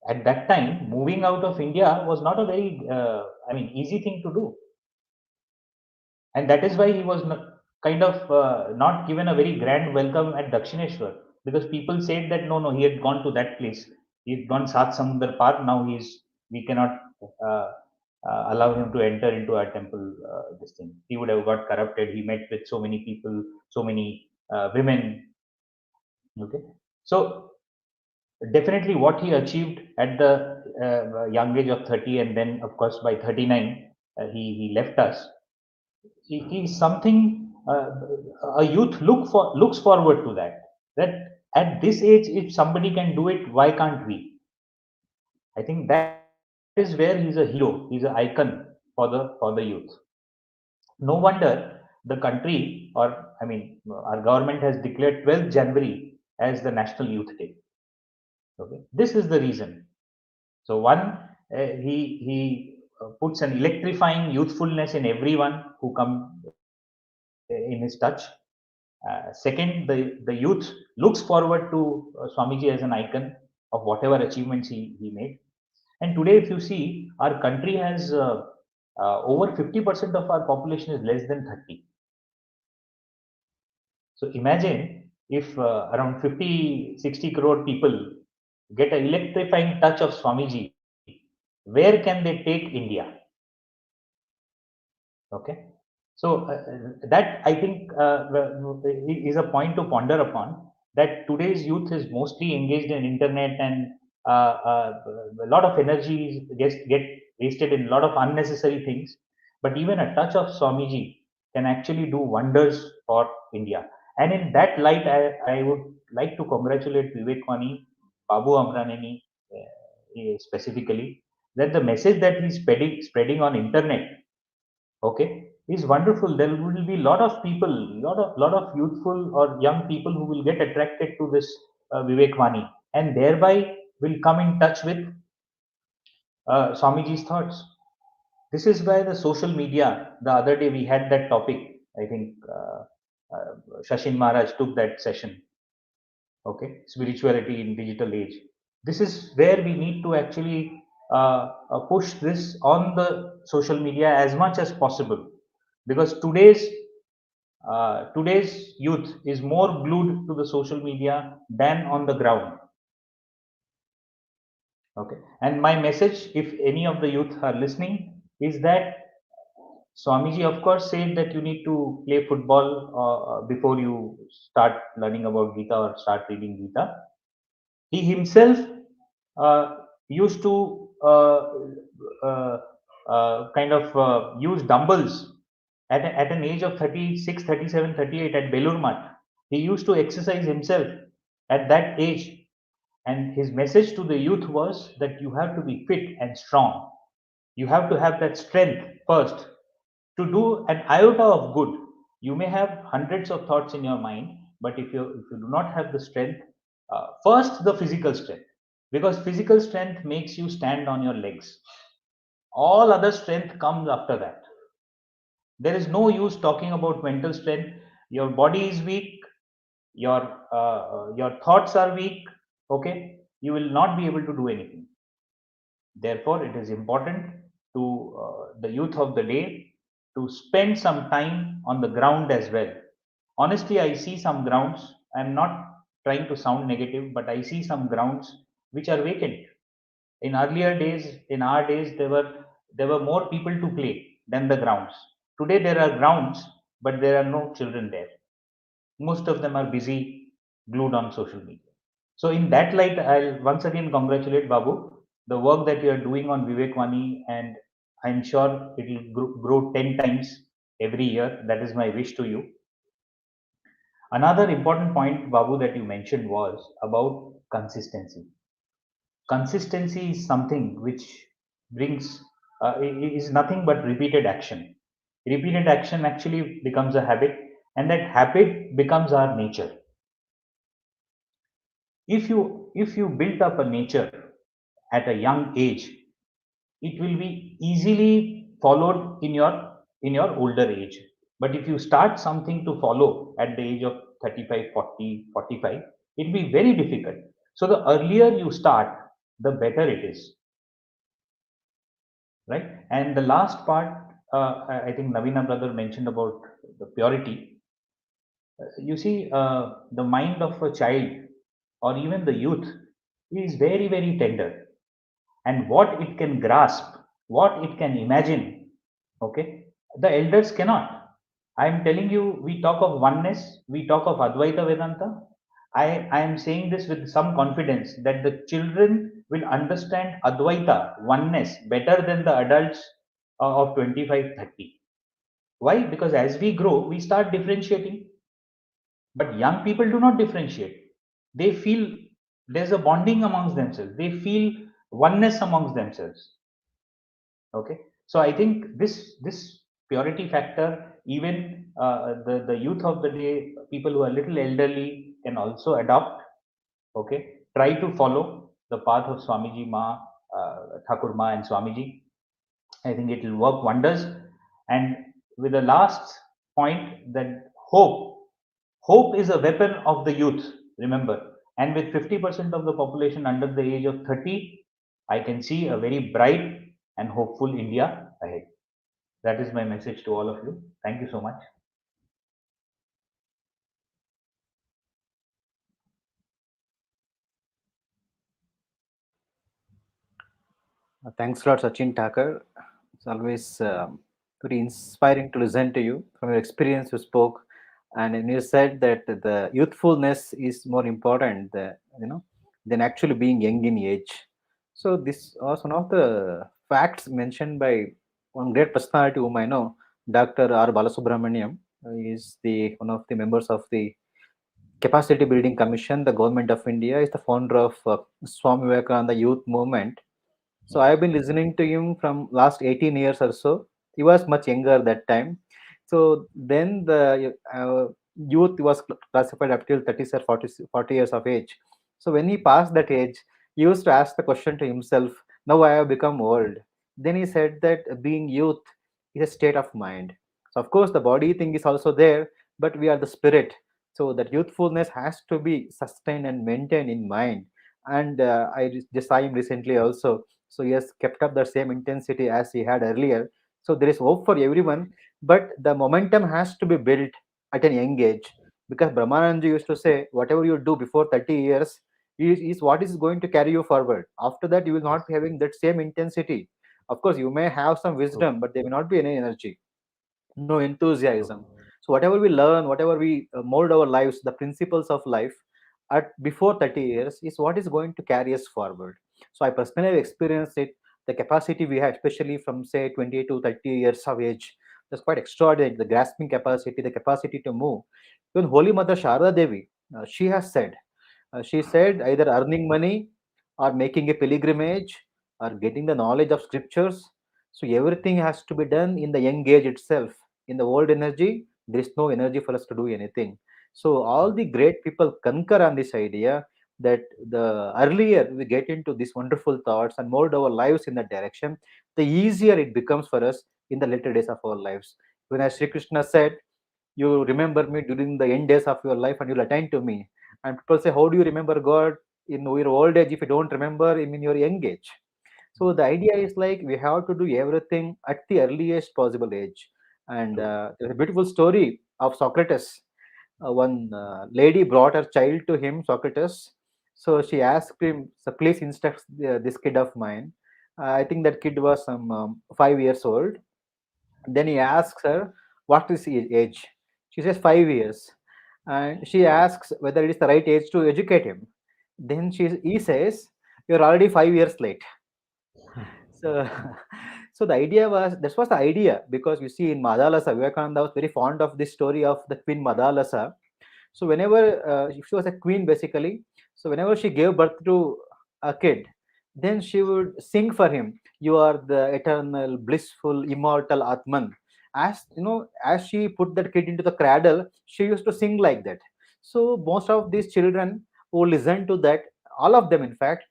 At that time, moving out of India was not a very, easy thing to do. And that is why he was kind of not given a very grand welcome at Dakshineshwar, because people said that no, he had gone to that place. He's gone Sat Samundar Par. Now we cannot uh, allow him to enter into our temple. This thing, he would have got corrupted. He met with so many people, so many women. Okay, so definitely what he achieved at the young age of 30, and then of course by 39 he left us. Is something a youth looks forward to, that at this age, if somebody can do it, why can't we? I think that is where he's a hero, he's an icon for the youth. No wonder the country, or I mean our government has declared 12th January as the National Youth Day. Okay, this is the reason. So one, he puts an electrifying youthfulness in everyone who come in his touch. Second, the youth looks forward to Swamiji as an icon of whatever achievements he made. And today, if you see, our country has over 50% of our population is less than 30. So imagine if around 50, 60 crore people get an electrifying touch of Swamiji, where can they take India? Okay. So that I think is a point to ponder upon, that today's youth is mostly engaged in internet, and a lot of energy get wasted in a lot of unnecessary things. But even a touch of Swamiji can actually do wonders for India. And in that light, I would like to congratulate Vivekwani, Babu Amraneni specifically, that the message that he's spreading on internet, okay, is wonderful. There will be a lot of people, lot of youthful or young people who will get attracted to this Vivekvani, and thereby will come in touch with Swamiji's thoughts. This is why the social media, the other day we had that topic, I think Shashin Maharaj took that session. Okay, spirituality in digital age. This is where we need to actually push this on the social media as much as possible, because today's youth is more glued to the social media than on the ground. Okay, and my message, if any of the youth are listening, is that Swamiji, of course, said that you need to play football before you start learning about Gita or start reading Gita. He himself used to kind of use dumbbells at an age of 36, 37, 38 at Belur Math. He used to exercise himself at that age. And his message to the youth was that you have to be fit and strong. You have to have that strength first to do an iota of good. You may have hundreds of thoughts in your mind, but if you do not have the strength, first the physical strength, because physical strength makes you stand on your legs. All other strength comes after that. There is no use talking about mental strength. Your body is weak, your your thoughts are weak. Okay, you will not be able to do anything. Therefore, it is important to the youth of the day to spend some time on the ground as well. Honestly, I see some grounds. I'm not trying to sound negative, but I see some grounds which are vacant. In earlier days, in our days, there were more people to play than the grounds. Today, there are grounds, but there are no children there. Most of them are busy, glued on social media. So in that light, I'll once again congratulate Babu, the work that you are doing on Vivekwani, and I'm sure it will grow 10 times every year. That is my wish to you. Another important point, Babu, that you mentioned was about consistency. Consistency is something which brings, is nothing but repeated action. Repeated action actually becomes a habit, and that habit becomes our nature. If you build up a nature at a young age, it will be easily followed in your older age. But if you start something to follow at the age of 35, 40, 45, it will be very difficult. So the earlier you start, the better it is, right? And the last part, I think Navina brother mentioned about the purity. You see, the mind of a child or even the youth is very, very tender, and what it can grasp, what it can imagine, okay, the elders cannot. I am telling you, we talk of oneness, we talk of Advaita Vedanta. I am saying this with some confidence that the children will understand Advaita, oneness, better than the adults of 25, 30. Why? Because as we grow, we start differentiating. But young people do not differentiate. They feel there's a bonding amongst themselves. They feel oneness amongst themselves. Okay. So I think this purity factor, even the youth of the day, people who are little elderly can also adopt. Okay. Try to follow the path of Swamiji Ma, Thakur Ma, and Swamiji. I think it will work wonders. And with the last point, that hope is a weapon of the youth, remember. And with 50% of the population under the age of 30, I can see a very bright and hopeful India ahead. That is my message to all of you. Thank you so much. Thanks a lot, Sachin Thakur. It's always very inspiring to listen to you. From your experience, you spoke, and when you said that the youthfulness is more important, than actually being young in age. So this was one of the facts mentioned by one great personality whom I know, Dr. R. Balasubramaniam. He is the one of the members of the Capacity Building Commission. The Government of India is the founder of Swami Vivekananda Youth Movement. So I've been listening to him from last 18 years or so. He was much younger that time. So then the youth was classified up till 30 or 40 years of age. So when he passed that age, he used to ask the question to himself, now I have become old. Then he said that being youth is a state of mind. So of course the body thing is also there, but we are the spirit. So that youthfulness has to be sustained and maintained in mind. And just saw him recently also, so he has kept up the same intensity as he had earlier. So there is hope for everyone, but the momentum has to be built at an young age, because Brahmananda used to say whatever you do before 30 years is what is going to carry you forward. After that you will not be having that same intensity. Of course you may have some True, wisdom, but there will not be any energy, no true, enthusiasm. So whatever we learn, whatever we mold our lives, the principles of life at before 30 years is what is going to carry us forward. So I personally have experienced it. The capacity we have, especially from say 20 to 30 years of age, that's quite extraordinary. The grasping capacity, the capacity to move. Even Holy Mother Sharada Devi, she said either earning money or making a pilgrimage or getting the knowledge of scriptures. So everything has to be done in the young age itself. In the old energy, there is no energy for us to do anything. So all true, the great people concur on this idea that the earlier we get into these wonderful thoughts and mold our lives in that direction, the easier it becomes for us in the later days of our lives. When as Sri Krishna said, you remember me during the end days of your life and you'll attain to me. And people say, how do you remember God in your old age if you don't remember him in your young age? So the idea is like we have to do everything at the earliest possible age. And true. there's a beautiful story of Socrates. One lady brought her child to him, Socrates. So she asked him, so please instruct this kid of mine. I think that kid was some 5 years old. Then he asks her, what is his age? She says 5 years. And she asks whether it is the right age to educate him. Then he says, you're already 5 years late. So, so the idea was, this was the idea, because you see in Madalasa, Vivekananda was very fond of this story of the Queen Madalasa. So whenever she was a queen basically, so whenever she gave birth to a kid, then she would sing for him, "You are the eternal, blissful, immortal Atman." As you know, as she put that kid into the cradle, she used to sing like that. So most of these children who listened to that, all of them, in fact,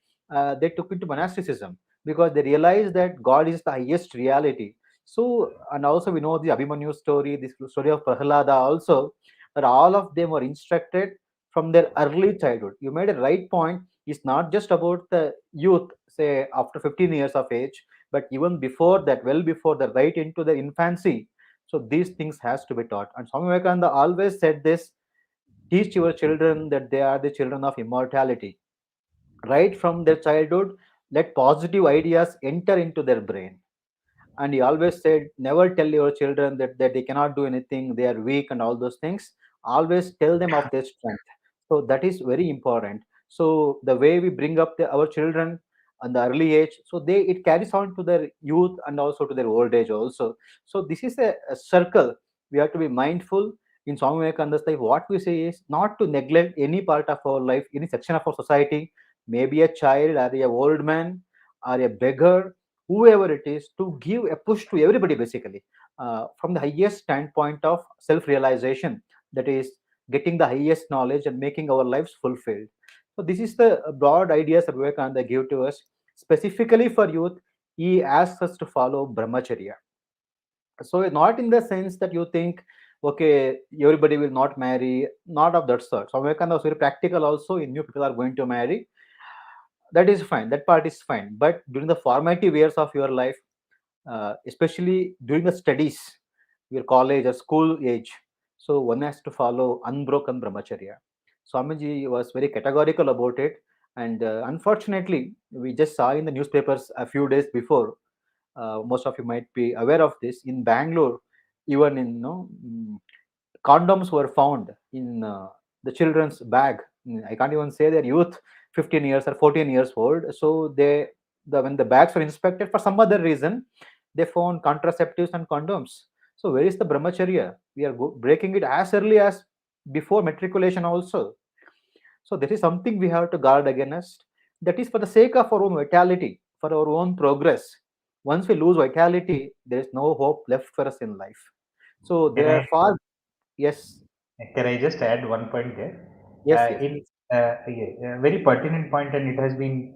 they took into monasticism because they realized that God is the highest reality. So, and also we know the Abhimanyu story, this story of Prahlada also, that all of them were instructed from their early childhood. You made a right point. It's not just about the youth, say after 15 years of age, but even before that, well before that, right into the infancy. So these things has to be taught. And Swami Vivekananda always said this: teach your children that they are the children of immortality. right from their childhood. Let positive ideas enter into their brain. And he always said, never tell your children that they cannot do anything, they are weak and all those things. Always tell them of their strength. So that is very important. So the way we bring up our children on the early age, so they it carries on to their youth and also to their old age also. So this is a circle. We have to be mindful in Swami Vivekananda's life. What we say is not to neglect any part of our life, any section of our society, maybe a child or a old man or a beggar, whoever it is, to give a push to everybody basically, from the highest standpoint of self realization, that is getting the highest knowledge and making our lives fulfilled. So this is the broad ideas that Vivekananda gave to us. Specifically for youth, he asks us to follow brahmacharya. So not in the sense that you think, okay, everybody will not marry, not of that sort. So Vivekananda was very practical also. In new people are going to marry, that is fine, that part is fine, but during the formative years of your life, especially during the studies, your college or school age, so one has to follow unbroken brahmacharya. Swamiji was very categorical about it, and unfortunately, we just saw in the newspapers a few days before. Most of you might be aware of this. In Bangalore, even in condoms were found in the children's bag. I can't even say they're youth, 15 years or 14 years old. So when the bags were inspected for some other reason, they found contraceptives and condoms. So where is the brahmacharya? We are breaking it as early as before matriculation also. So this is something we have to guard against. That is for the sake of our own vitality, for our own progress. Once we lose vitality, there is no hope left for us in life. So Can there I are far. Yes, can I just add one point there? yes, yes, In please. yeah, a very pertinent point, and it has been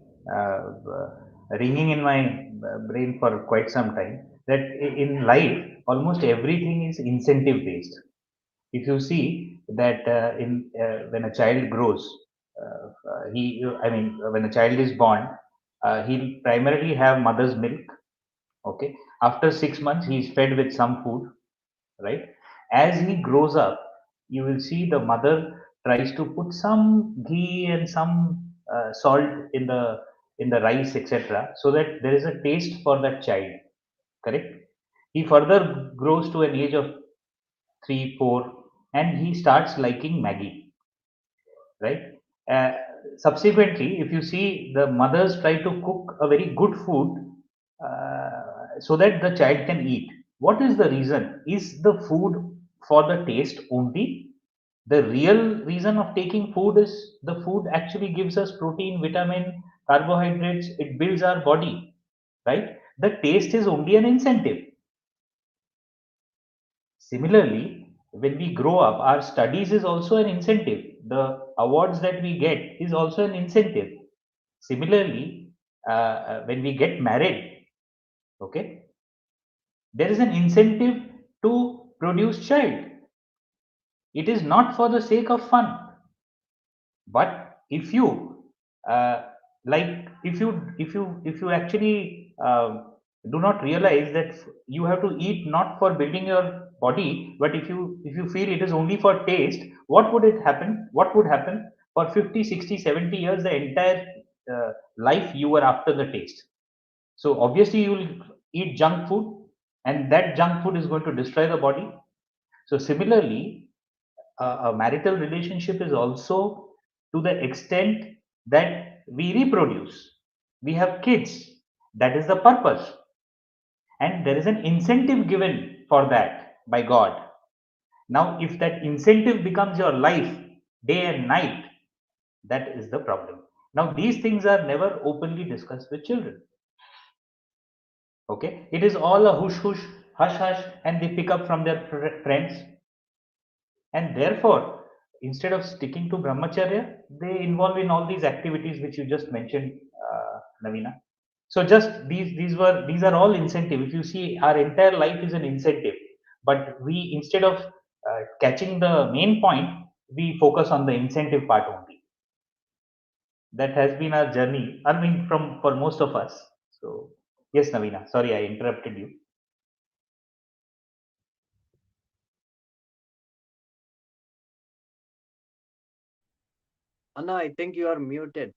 ringing in my brain for quite some time. That in life, almost everything is incentive based. If you see that in when a child grows, I mean, when a child is born, he'll primarily have mother's milk. Okay, after 6 months, he's fed with some food, right? As he grows up, you will see the mother tries to put some ghee and some salt in the rice, etc., so that there is a taste for that child. Correct? He further grows to an age of 3, 4, and he starts liking Maggie, right? Uh, Subsequently, if you see, the mothers try to cook a very good food so that the child can eat. What is the reason? Is the food for the taste only? The real reason of taking food is the food actually gives us protein, vitamin, carbohydrates, it builds our body, right? The taste is only an incentive. Similarly, when we grow up, our studies is also an incentive. The awards that we get is also an incentive. Similarly, when we get married, okay, there is an incentive to produce child. It is not for the sake of fun. But if you uh, if you actually do not realize that you have to eat not for building your body, but if you feel it is only for taste, what would happen for 50, 60, 70 years, the entire life you were after the taste. So obviously you will eat junk food, and that junk food is going to destroy the body. So similarly, a marital relationship is also to the extent that we reproduce, we have kids. That is the purpose, and there is an incentive given for that by God. Now, if that incentive becomes your life day and night, that is the problem. Now, these things are never openly discussed with children. Okay, it is all a hush hush, and they pick up from their friends. And therefore, instead of sticking to brahmacharya, they involve in all these activities which you just mentioned, Navina. So just these are all incentive. If you see, our entire life is an incentive, but we, instead of catching the main point, we focus on the incentive part only. That has been our journey. I mean, from for most of us. So yes, Navina. Sorry, I interrupted you. Anna, I think you are muted.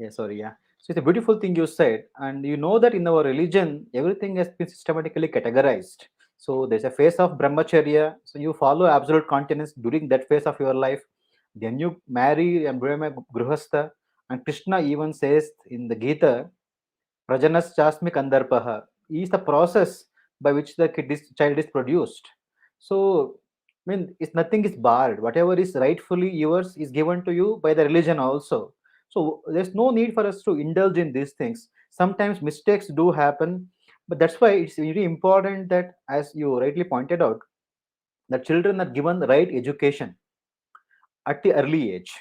Yeah, sorry, yeah. So it's a beautiful thing you said, and you know that in our religion, everything has been systematically categorized. So there's a phase of brahmacharya, so you follow absolute continence during that phase of your life. Then you marry and become a gruhastha, and Krishna even says in the Gita, Prajanas Chasmi Kandarpaha is the process by which the child is produced. So, I mean, it's nothing is barred. Whatever is rightfully yours is given to you by the religion also. So, there's no need for us to indulge in these things. Sometimes mistakes do happen, but that's why it's really important that, as you rightly pointed out, the children are given the right education at the early age.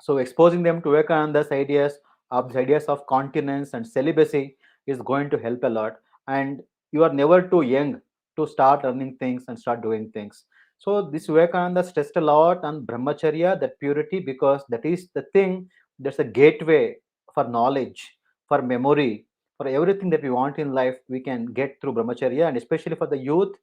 So exposing them to Vivekananda's ideas of the ideas of continence and celibacy is going to help a lot. And you are never too young to start learning things and start doing things. So this Vivekananda stressed a lot on brahmacharya, that purity, because that is the thing that's a gateway for knowledge, for memory, for everything that we want in life. We can get through brahmacharya, and especially for the youth,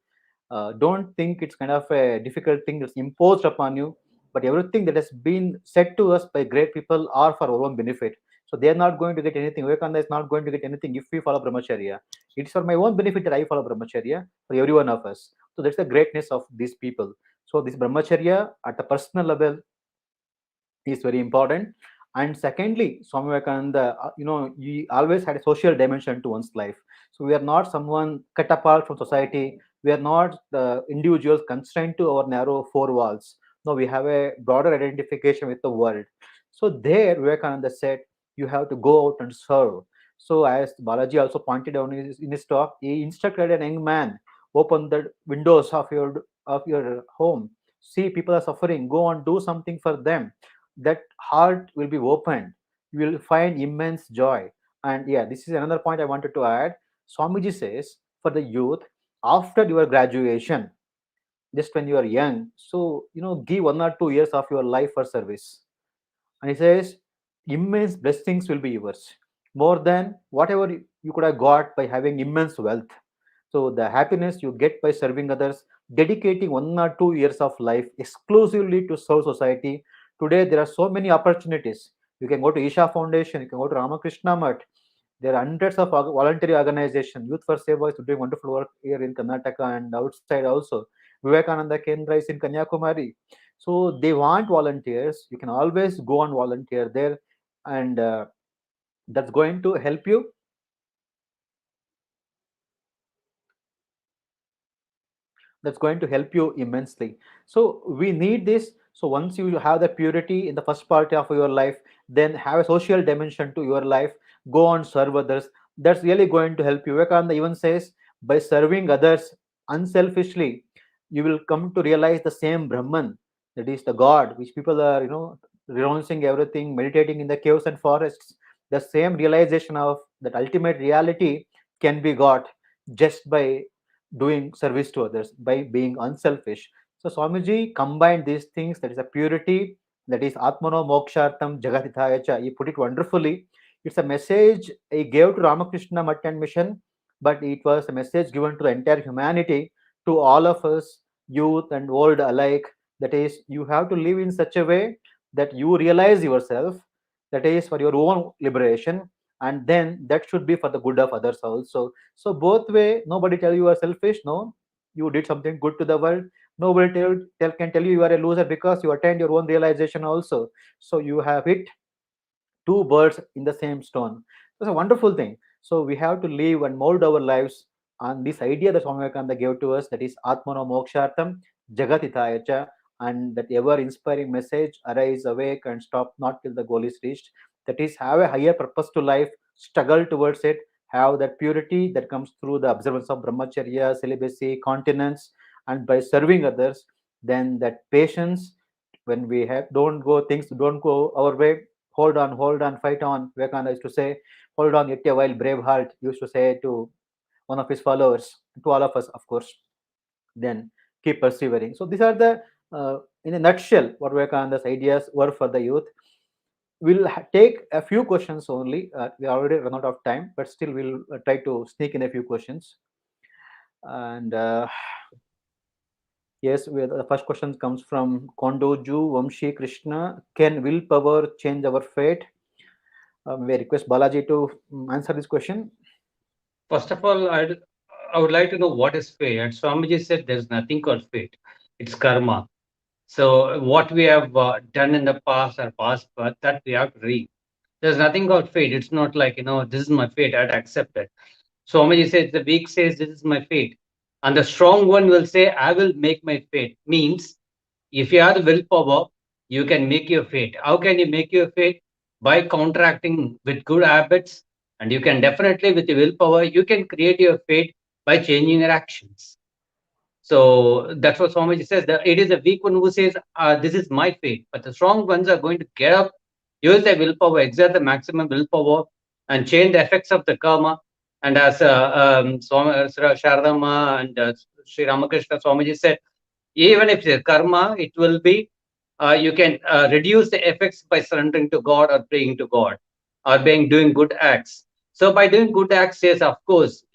don't think it's kind of a difficult thing that's imposed upon you, but everything that has been said to us by great people are for our own benefit. So they are not going to get anything. Vivekananda is not going to get anything if we follow brahmacharya. It's for my own benefit that I follow brahmacharya for every one of us. So that's the greatness of these people. So this brahmacharya at a personal level is very important. And secondly, Swami Vivekananda, he always had a social dimension to one's life. So we are not someone cut apart from society. We are not the individuals constrained to our narrow four walls. No, we have a broader identification with the world. So there, Vivekananda said, you have to go out and serve. So as Balaji also pointed out in his talk, he instructed a young man, open the windows of your home. See, people are suffering. Go and do something for them. That heart will be opened. You will find immense joy. And yeah, this is another point I wanted to add. Swamiji says, for the youth, after your graduation, just when you are young, so give 1 or 2 years of your life for service. And he says, immense blessings will be yours, more than whatever you could have got by having immense wealth. So the happiness you get by serving others, dedicating 1 or 2 years of life exclusively to serve society. Today there are so many opportunities. You can go to Isha Foundation, you can go to Ramakrishna Mutt. There are hundreds of voluntary organizations. Youth for Seva is doing wonderful work here in Karnataka and outside also. Vivekananda Kendra is in Kanyakumari. So they want volunteers. You can always go and volunteer there, and that's going to help you. That's going to help you immensely. So we need this. So once you have the purity in the first part of your life, then have a social dimension to your life. Go and serve others. That's really going to help you. Vivekananda even says, by serving others unselfishly, you will come to realize the same Brahman, that is the God, which people are renouncing everything, meditating in the caves and forests. The same realization of that ultimate reality can be got just by doing service to others, by being unselfish. So Swamiji combined these things, that is a purity, that is Atmano Mokshartam Jagatithaya. He put it wonderfully. It's a message he gave to Ramakrishna Mutt and Mission, but it was a message given to the entire humanity, to all of us, youth and old alike. That is, you have to live in such a way that you realize yourself, that is for your own liberation, and then that should be for the good of others also. So both way, nobody tell you are selfish. No, you did something good to the world. Nobody can tell you you are a loser because you attained your own realization also. So you have hit two birds in the same stone. That's a wonderful thing. So we have to live and mold our lives on this idea that Swami Vivekananda gave to us, that is Atmano Mokshartam Jagatitayacha, and that ever inspiring message, arise, awake, and stop not till the goal is reached. That is, have a higher purpose to life, struggle towards it, have that purity that comes through the observance of brahmacharya, celibacy, continence, and by serving others, then that patience, when we have don't go things don't go our way, hold on, fight on. Vivekananda used to say, hold on yet a while, brave heart, used to say to one of his followers, to all of us, of course. Then keep persevering. So these are the, in a nutshell, what Vivekananda's ideas were for the youth. We'll take a few questions only. We already run out of time, but still we'll try to sneak in a few questions. And yes, the first question comes from Kondoju Vamshi Krishna. Can willpower change our fate? May I request Balaji to answer this question? First of all, I would like to know what is fate. And Swamiji said there's nothing called fate. It's karma. So what we have done in the past or past, but that we have to read. There's nothing called fate. It's not like, this is my fate. I'd accept it. Swamiji says the weak says this is my fate. And the strong one will say, I will make my fate. Means if you have the willpower, you can make your fate. How can you make your fate? By counteracting with good habits. And you can definitely, with your willpower, you can create your fate by changing your actions. So that's what Swamiji says. That it is the weak one who says, this is my fate. But the strong ones are going to get up, use their willpower, exert the maximum willpower, and change the effects of the karma. And as Sharadama and Sri Ramakrishna Swamiji said, even if it's karma, it will be, you can reduce the effects by surrendering to God or praying to God or being doing good acts. So by doing good acts, yes, of course,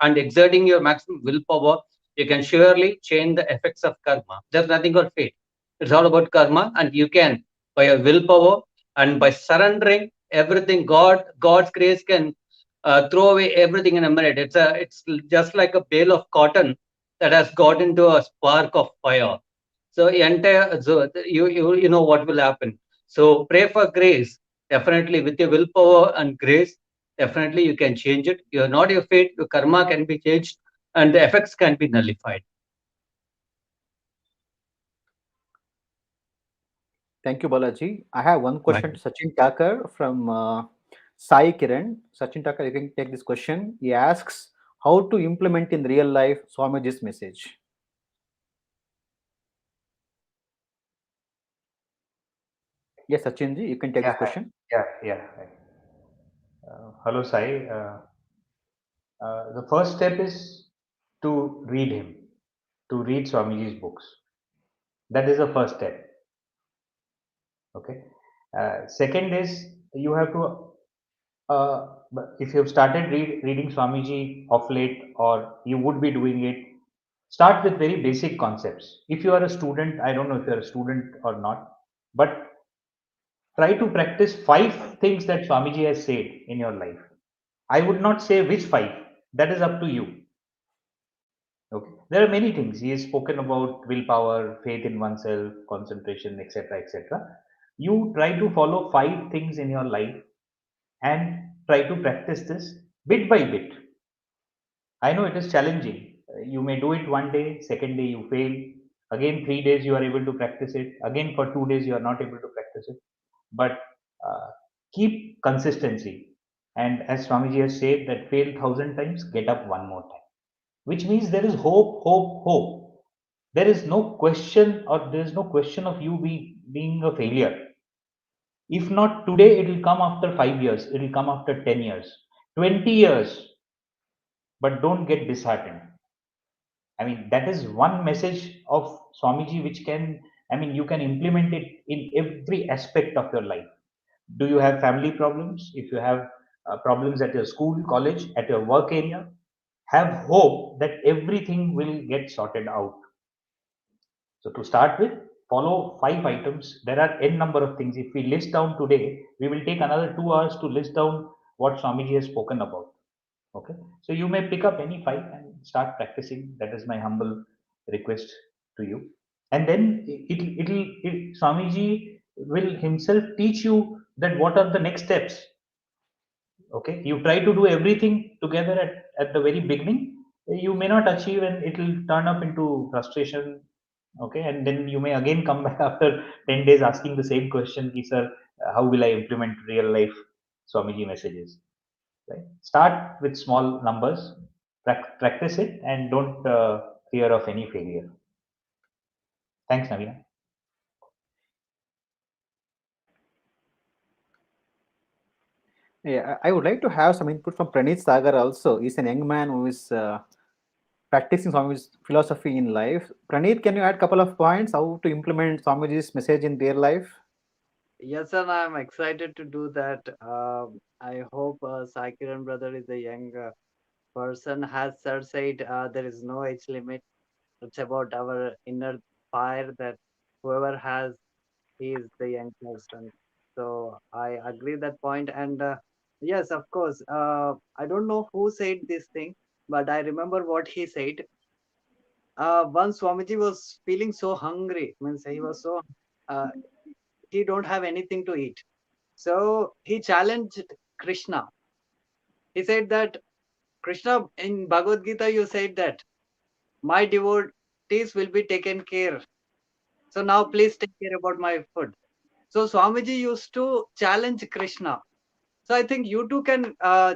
and exerting your maximum willpower, you can surely change the effects of karma. There's nothing called fate. It's all about karma, and you can, by your willpower and by surrendering everything, God's grace can throw away everything in a minute. It's just like a bale of cotton that has got into a spark of fire. So you know what will happen. So pray for grace. Definitely with your willpower and grace, definitely you can change it. You're not your fate, your karma can be changed and the effects can be nullified. Thank you, Balaji. I have one My question to Sachin Thakur from Sai Kiran. Sachin Thakur, you can take this question. He asks, how to implement in real life Swamiji's message? Yes, Sachinji, you can take this Yeah, question. yeah. Hello, Sai. The first step is to read him, to read Swamiji's books. That is the first step. Okay. Second is you have to, if you have started reading Swamiji of late, or you would be doing it, start with very basic concepts. If you are a student, I don't know if you are a student or not, but try to practice 5 things that Swamiji has said in your life. I would not say which 5, that is up to you. Okay. There are many things. He has spoken about willpower, faith in oneself, concentration, etc. etc. You try to follow 5 things in your life and try to practice this bit by bit. I know it is challenging. You may do it one day, second day you fail. Again, 3 days you are able to practice it. Again, for 2 days you are not able to practice it. But uh, keep consistency. And as Swamiji has said, that fail 1,000 times, get up one more time. Which means there is hope, hope, hope. There is no question, or there is no question of you being a failure. If not today, it will come after 5 years. It will come after 10 years, 20 years. But don't get disheartened. I mean, that is one message of Swamiji which can, I mean, you can implement it in every aspect of your life. Do you have family problems? If you have problems at your school, college, at your work area, have hope that everything will get sorted out. So, to start with, follow 5 items. There are n number of things. If we list down today, we will take another 2 hours to list down what Swamiji has spoken about. Okay, so you may pick up any 5 and start practicing. That is my humble request to you. And then Swamiji will himself teach you that what are the next steps. Okay, you try to do everything together at the very beginning, you may not achieve and it will turn up into frustration. Okay, and then you may again come back after 10 days asking the same question, "Ki, sir, how will I implement real life Swamiji messages?" Right? Start with small numbers, practice it, and don't fear of any failure. Thanks, Navina. Yeah, I would like to have some input from Praneeth Sagar also. He's a young man who is practicing Swamiji's philosophy in life. Praneeth, can you add a couple of points how to implement Swamiji's message in their life? Yes, and I'm excited to do that. I hope Sai Kiran brother is a young person. Has Sir said, there is no age limit. It's about our inner fire that whoever has, he is the young person. So I agree that point. And yes, of course, I don't know who said this thing, but I remember what he said. Once Swamiji was feeling so hungry, means he was so uh, he don't have anything to eat. So he challenged Krishna. He said that, Krishna, in Bhagavad Gita, you said that my devotees will be taken care. So now please take care about my food. So Swamiji used to challenge Krishna. So I think you too can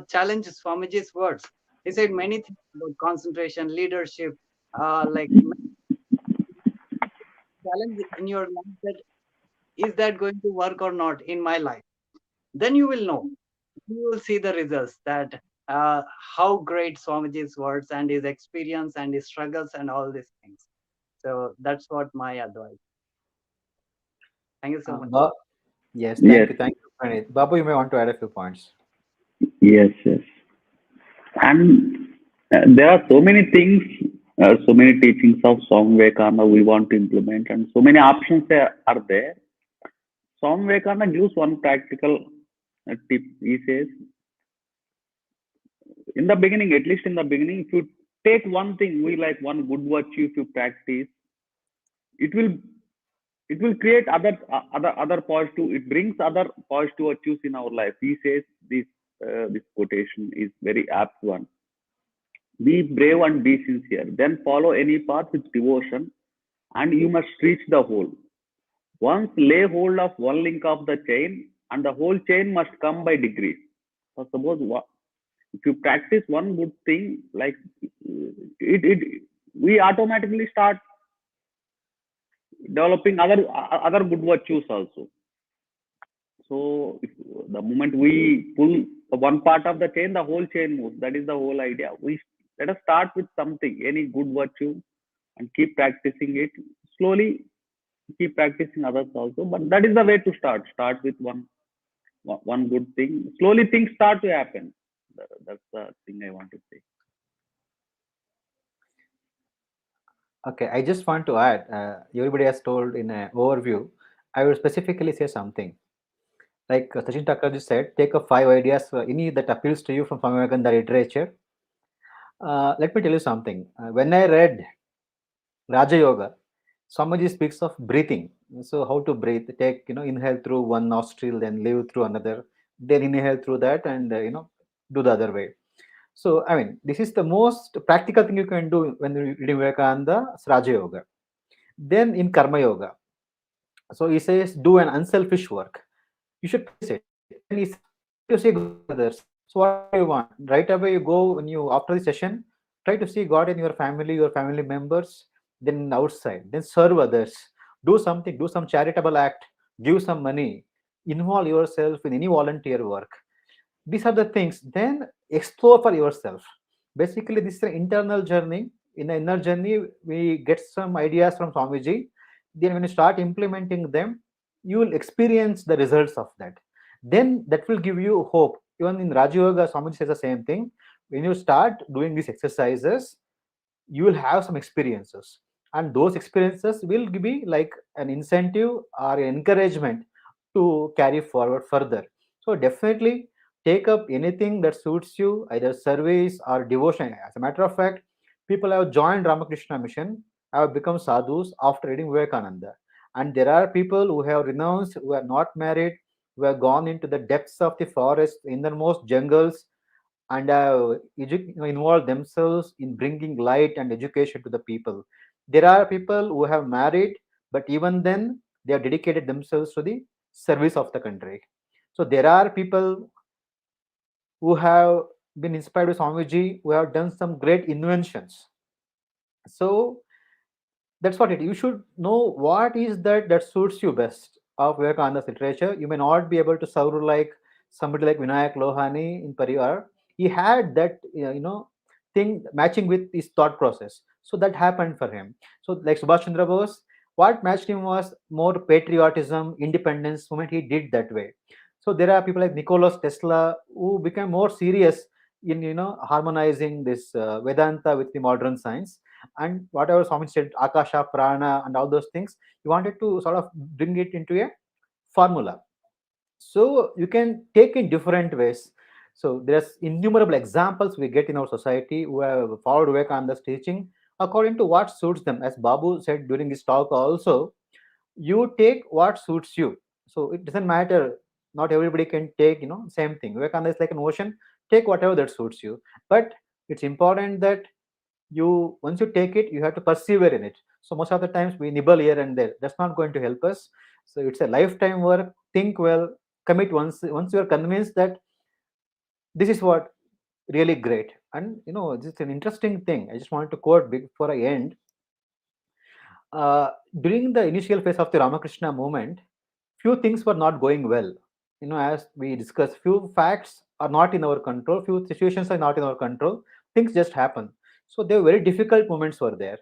challenge Swamiji's words. He said many things about concentration, leadership, like challenge in your life, that is that going to work or not in my life. Then you will know. You will see the results, that uh, how great Swamiji's words and his experience and his struggles and all these things. So that's what my advice. Thank you so much. Yes, Yes, thank you, Pranit. Babu, you may want to add a few points. yes, yes. And there are so many things, so many teachings of Swami Vivekananda we want to implement, and so many options there are there. Swami Vivekananda gives one practical tip. He says, in the beginning, at least in the beginning, if you take one thing, we like one good virtue, if you practice, it will it will create other positive. It brings other positive virtues in our life. He says this quotation is very apt one. Be brave and be sincere. Then follow any path with devotion, and you must reach the whole. Once lay hold of one link of the chain, and the whole chain must come by degrees. So suppose if you practice one good thing, like it we automatically start developing other good virtues also. So if the moment we pull one part of the chain, the whole chain moves. That is the whole idea. We let us start with something, any good virtue, and keep practicing it slowly. Keep practicing others also, but that is the way to start. Start with one good thing. Slowly things start to happen. That's the thing I want to say. Okay, I just want to add, everybody has told in an overview. I will specifically say something. Like Sachin Thakur said, take up 5 ideas, any that appeals to you from Swami Vivekananda literature. Let me tell you something. When I read Raja Yoga, Swamiji speaks of breathing. So how to breathe? Take, inhale through one nostril, then leave through another, then inhale through that, and do the other way. So I mean, this is the most practical thing you can do when you reading Vivekananda Raja Yoga. Then in Karma Yoga, so he says, do an unselfish work. You should practice it. Then he says, try to see God in others. So what do you want? Right away you go, when you after the session, try to see God in your family members, then outside, then serve others, do something, do some charitable act, give some money, involve yourself in any volunteer work. These are the things. Then explore for yourself. Basically, this is an internal journey. In the inner journey, we get some ideas from Swamiji. Then when you start implementing them, you will experience the results of that. Then that will give you hope. Even in Raja Yoga, Swamiji says the same thing. When you start doing these exercises, you will have some experiences, and those experiences will be like an incentive or an encouragement to carry forward further. So definitely take up anything that suits you, either service or devotion. As a matter of fact, people have joined Ramakrishna mission, have become sadhus after reading Vivekananda, and there are people who have renounced, who are not married, who have gone into the depths of the forest, innermost jungles, and involve themselves in bringing light and education to the people. There are people who have married, but even then they have dedicated themselves to the service of the country. So there are people who have been inspired by Swamiji, who have done some great inventions. So that's what it. You should know what is that suits you best of Vivekananda's literature. You may not be able to serve like somebody like Vinayak Lohani in Parivar. He had that thing matching with his thought process. So that happened for him. So like Subhash Chandra Bose, what matched him was more patriotism, independence movement. He did that way. So there are people like Nicholas Tesla who became more serious in harmonizing this Vedanta with the modern science, and whatever Swami said, Akasha, Prana, and all those things, he wanted to sort of bring it into a formula. So you can take in different ways. So there's innumerable examples we get in our society who have followed Vivekananda's teaching according to what suits them. As Babu said during his talk also, you take what suits you. So it doesn't matter. Not everybody can take, same thing. Vivekananda is like an ocean. Take whatever that suits you. But it's important that you once you take it, you have to persevere in it. So most of the times we nibble here and there. That's not going to help us. So it's a lifetime work. Think well, commit once you are convinced that this is what really great. And this is an interesting thing. I just wanted to quote before I end. During the initial phase of the Ramakrishna movement, few things were not going well. As we discussed, few facts are not in our control, few situations are not in our control. Things just happen. So there were very difficult moments were there.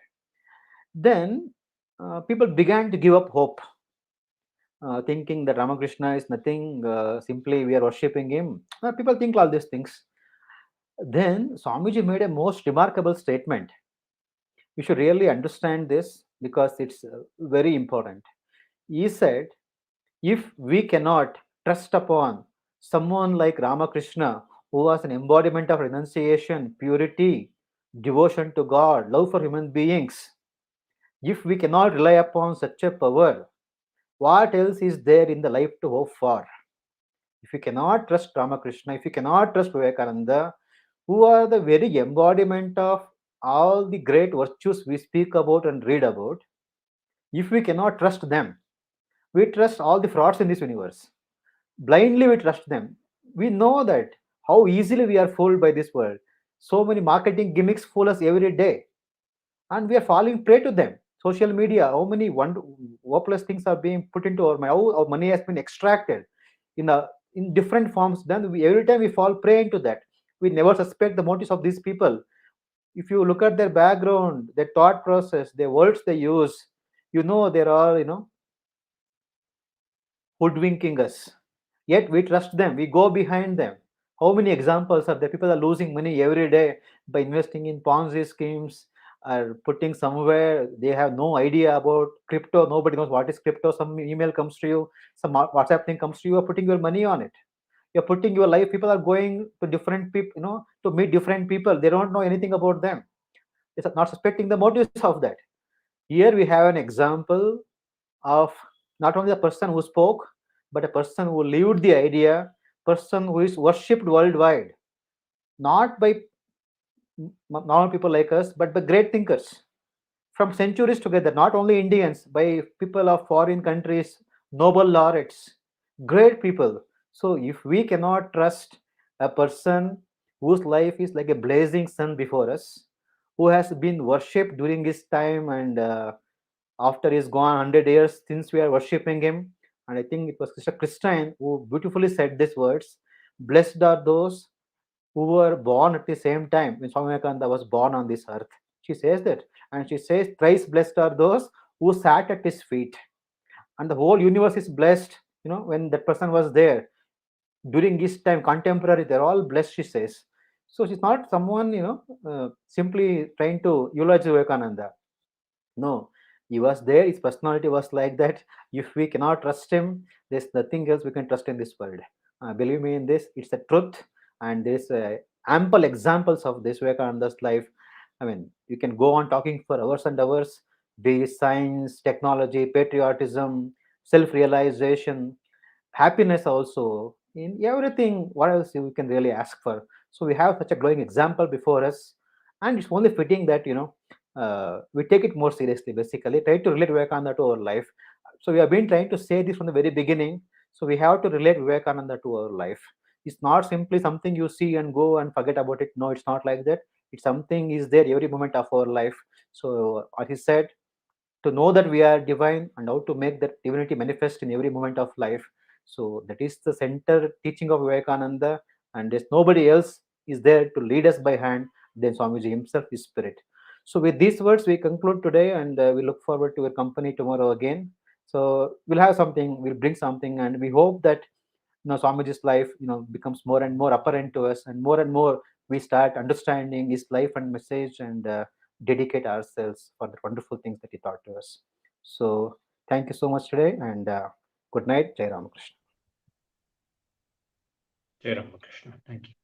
Then people began to give up hope, thinking that Ramakrishna is nothing, simply we are worshipping him. People think all these things. Then Swamiji made a most remarkable statement. You should really understand this because it's very important. He said, if we cannot trust upon someone like Ramakrishna, who was an embodiment of renunciation, purity, devotion to God, love for human beings, if we cannot rely upon such a power, what else is there in the life to hope for? If you cannot trust Ramakrishna, if you cannot trust Vivekananda, who are the very embodiment of all the great virtues we speak about and read about, if we cannot trust them, we trust all the frauds in this universe. Blindly we trust them. We know that how easily we are fooled by this world. So many marketing gimmicks fool us every day, and we are falling prey to them. Social media, how many hopeless things are being put into our mind, how our money has been extracted in different forms. Then every time we fall prey into that. We never suspect the motives of these people. If you look at their background, their thought process, their words they use, they're all hoodwinking us. Yet we trust them, we go behind them. How many examples are there? People are losing money every day by investing in Ponzi schemes or putting somewhere. They have no idea about crypto. Nobody knows what is crypto. Some email comes to you, some WhatsApp thing comes to you, you're putting your money on it. You're putting your life. People are going to different people, to meet different people. They don't know anything about them. They're not suspecting the motives of that. Here we have an example of not only a person who spoke, but a person who lived the idea, person who is worshipped worldwide, not by normal people like us, but by great thinkers from centuries together, not only Indians, by people of foreign countries, Nobel laureates, great people. So if we cannot trust a person whose life is like a blazing sun before us, who has been worshipped during his time and after he's gone 100 years since we are worshipping him. And I think it was Sister Christine who beautifully said these words: blessed are those who were born at the same time when Swami Vivekananda was born on this earth. She says that. And she says, thrice blessed are those who sat at his feet. And the whole universe is blessed, when that person was there during his time, contemporary, they're all blessed, she says. So she's not someone, simply trying to eulogize Vivekananda. No, he was there. His personality was like that. If we cannot trust him, there's nothing else we can trust in this world. Believe me in this, it's a truth, and there's ample examples of this Vivekananda's life. I mean, you can go on talking for hours and hours. Be it science, technology, patriotism, self-realization, happiness also, in everything. What else we can really ask for? So we have such a glowing example before us, and it's only fitting that we take it more seriously. Basically, try to relate Vivekananda to our life. So we have been trying to say this from the very beginning. So we have to relate Vivekananda to our life. It's not simply something you see and go and forget about it. No, it's not like that. It's something is there every moment of our life. So what he said, to know that we are divine and how to make that divinity manifest in every moment of life. So that is the center teaching of Vivekananda, and there's nobody else is there to lead us by hand than Swamiji himself, his spirit. So with these words, we conclude today, and we look forward to your company tomorrow again. So we'll have something, we'll bring something, and we hope that Swamiji's life becomes more and more apparent to us, and more we start understanding his life and message, and dedicate ourselves for the wonderful things that he taught to us. So thank you so much today, and good night. Jai Ramakrishna. Jai Ramakrishna. Thank you.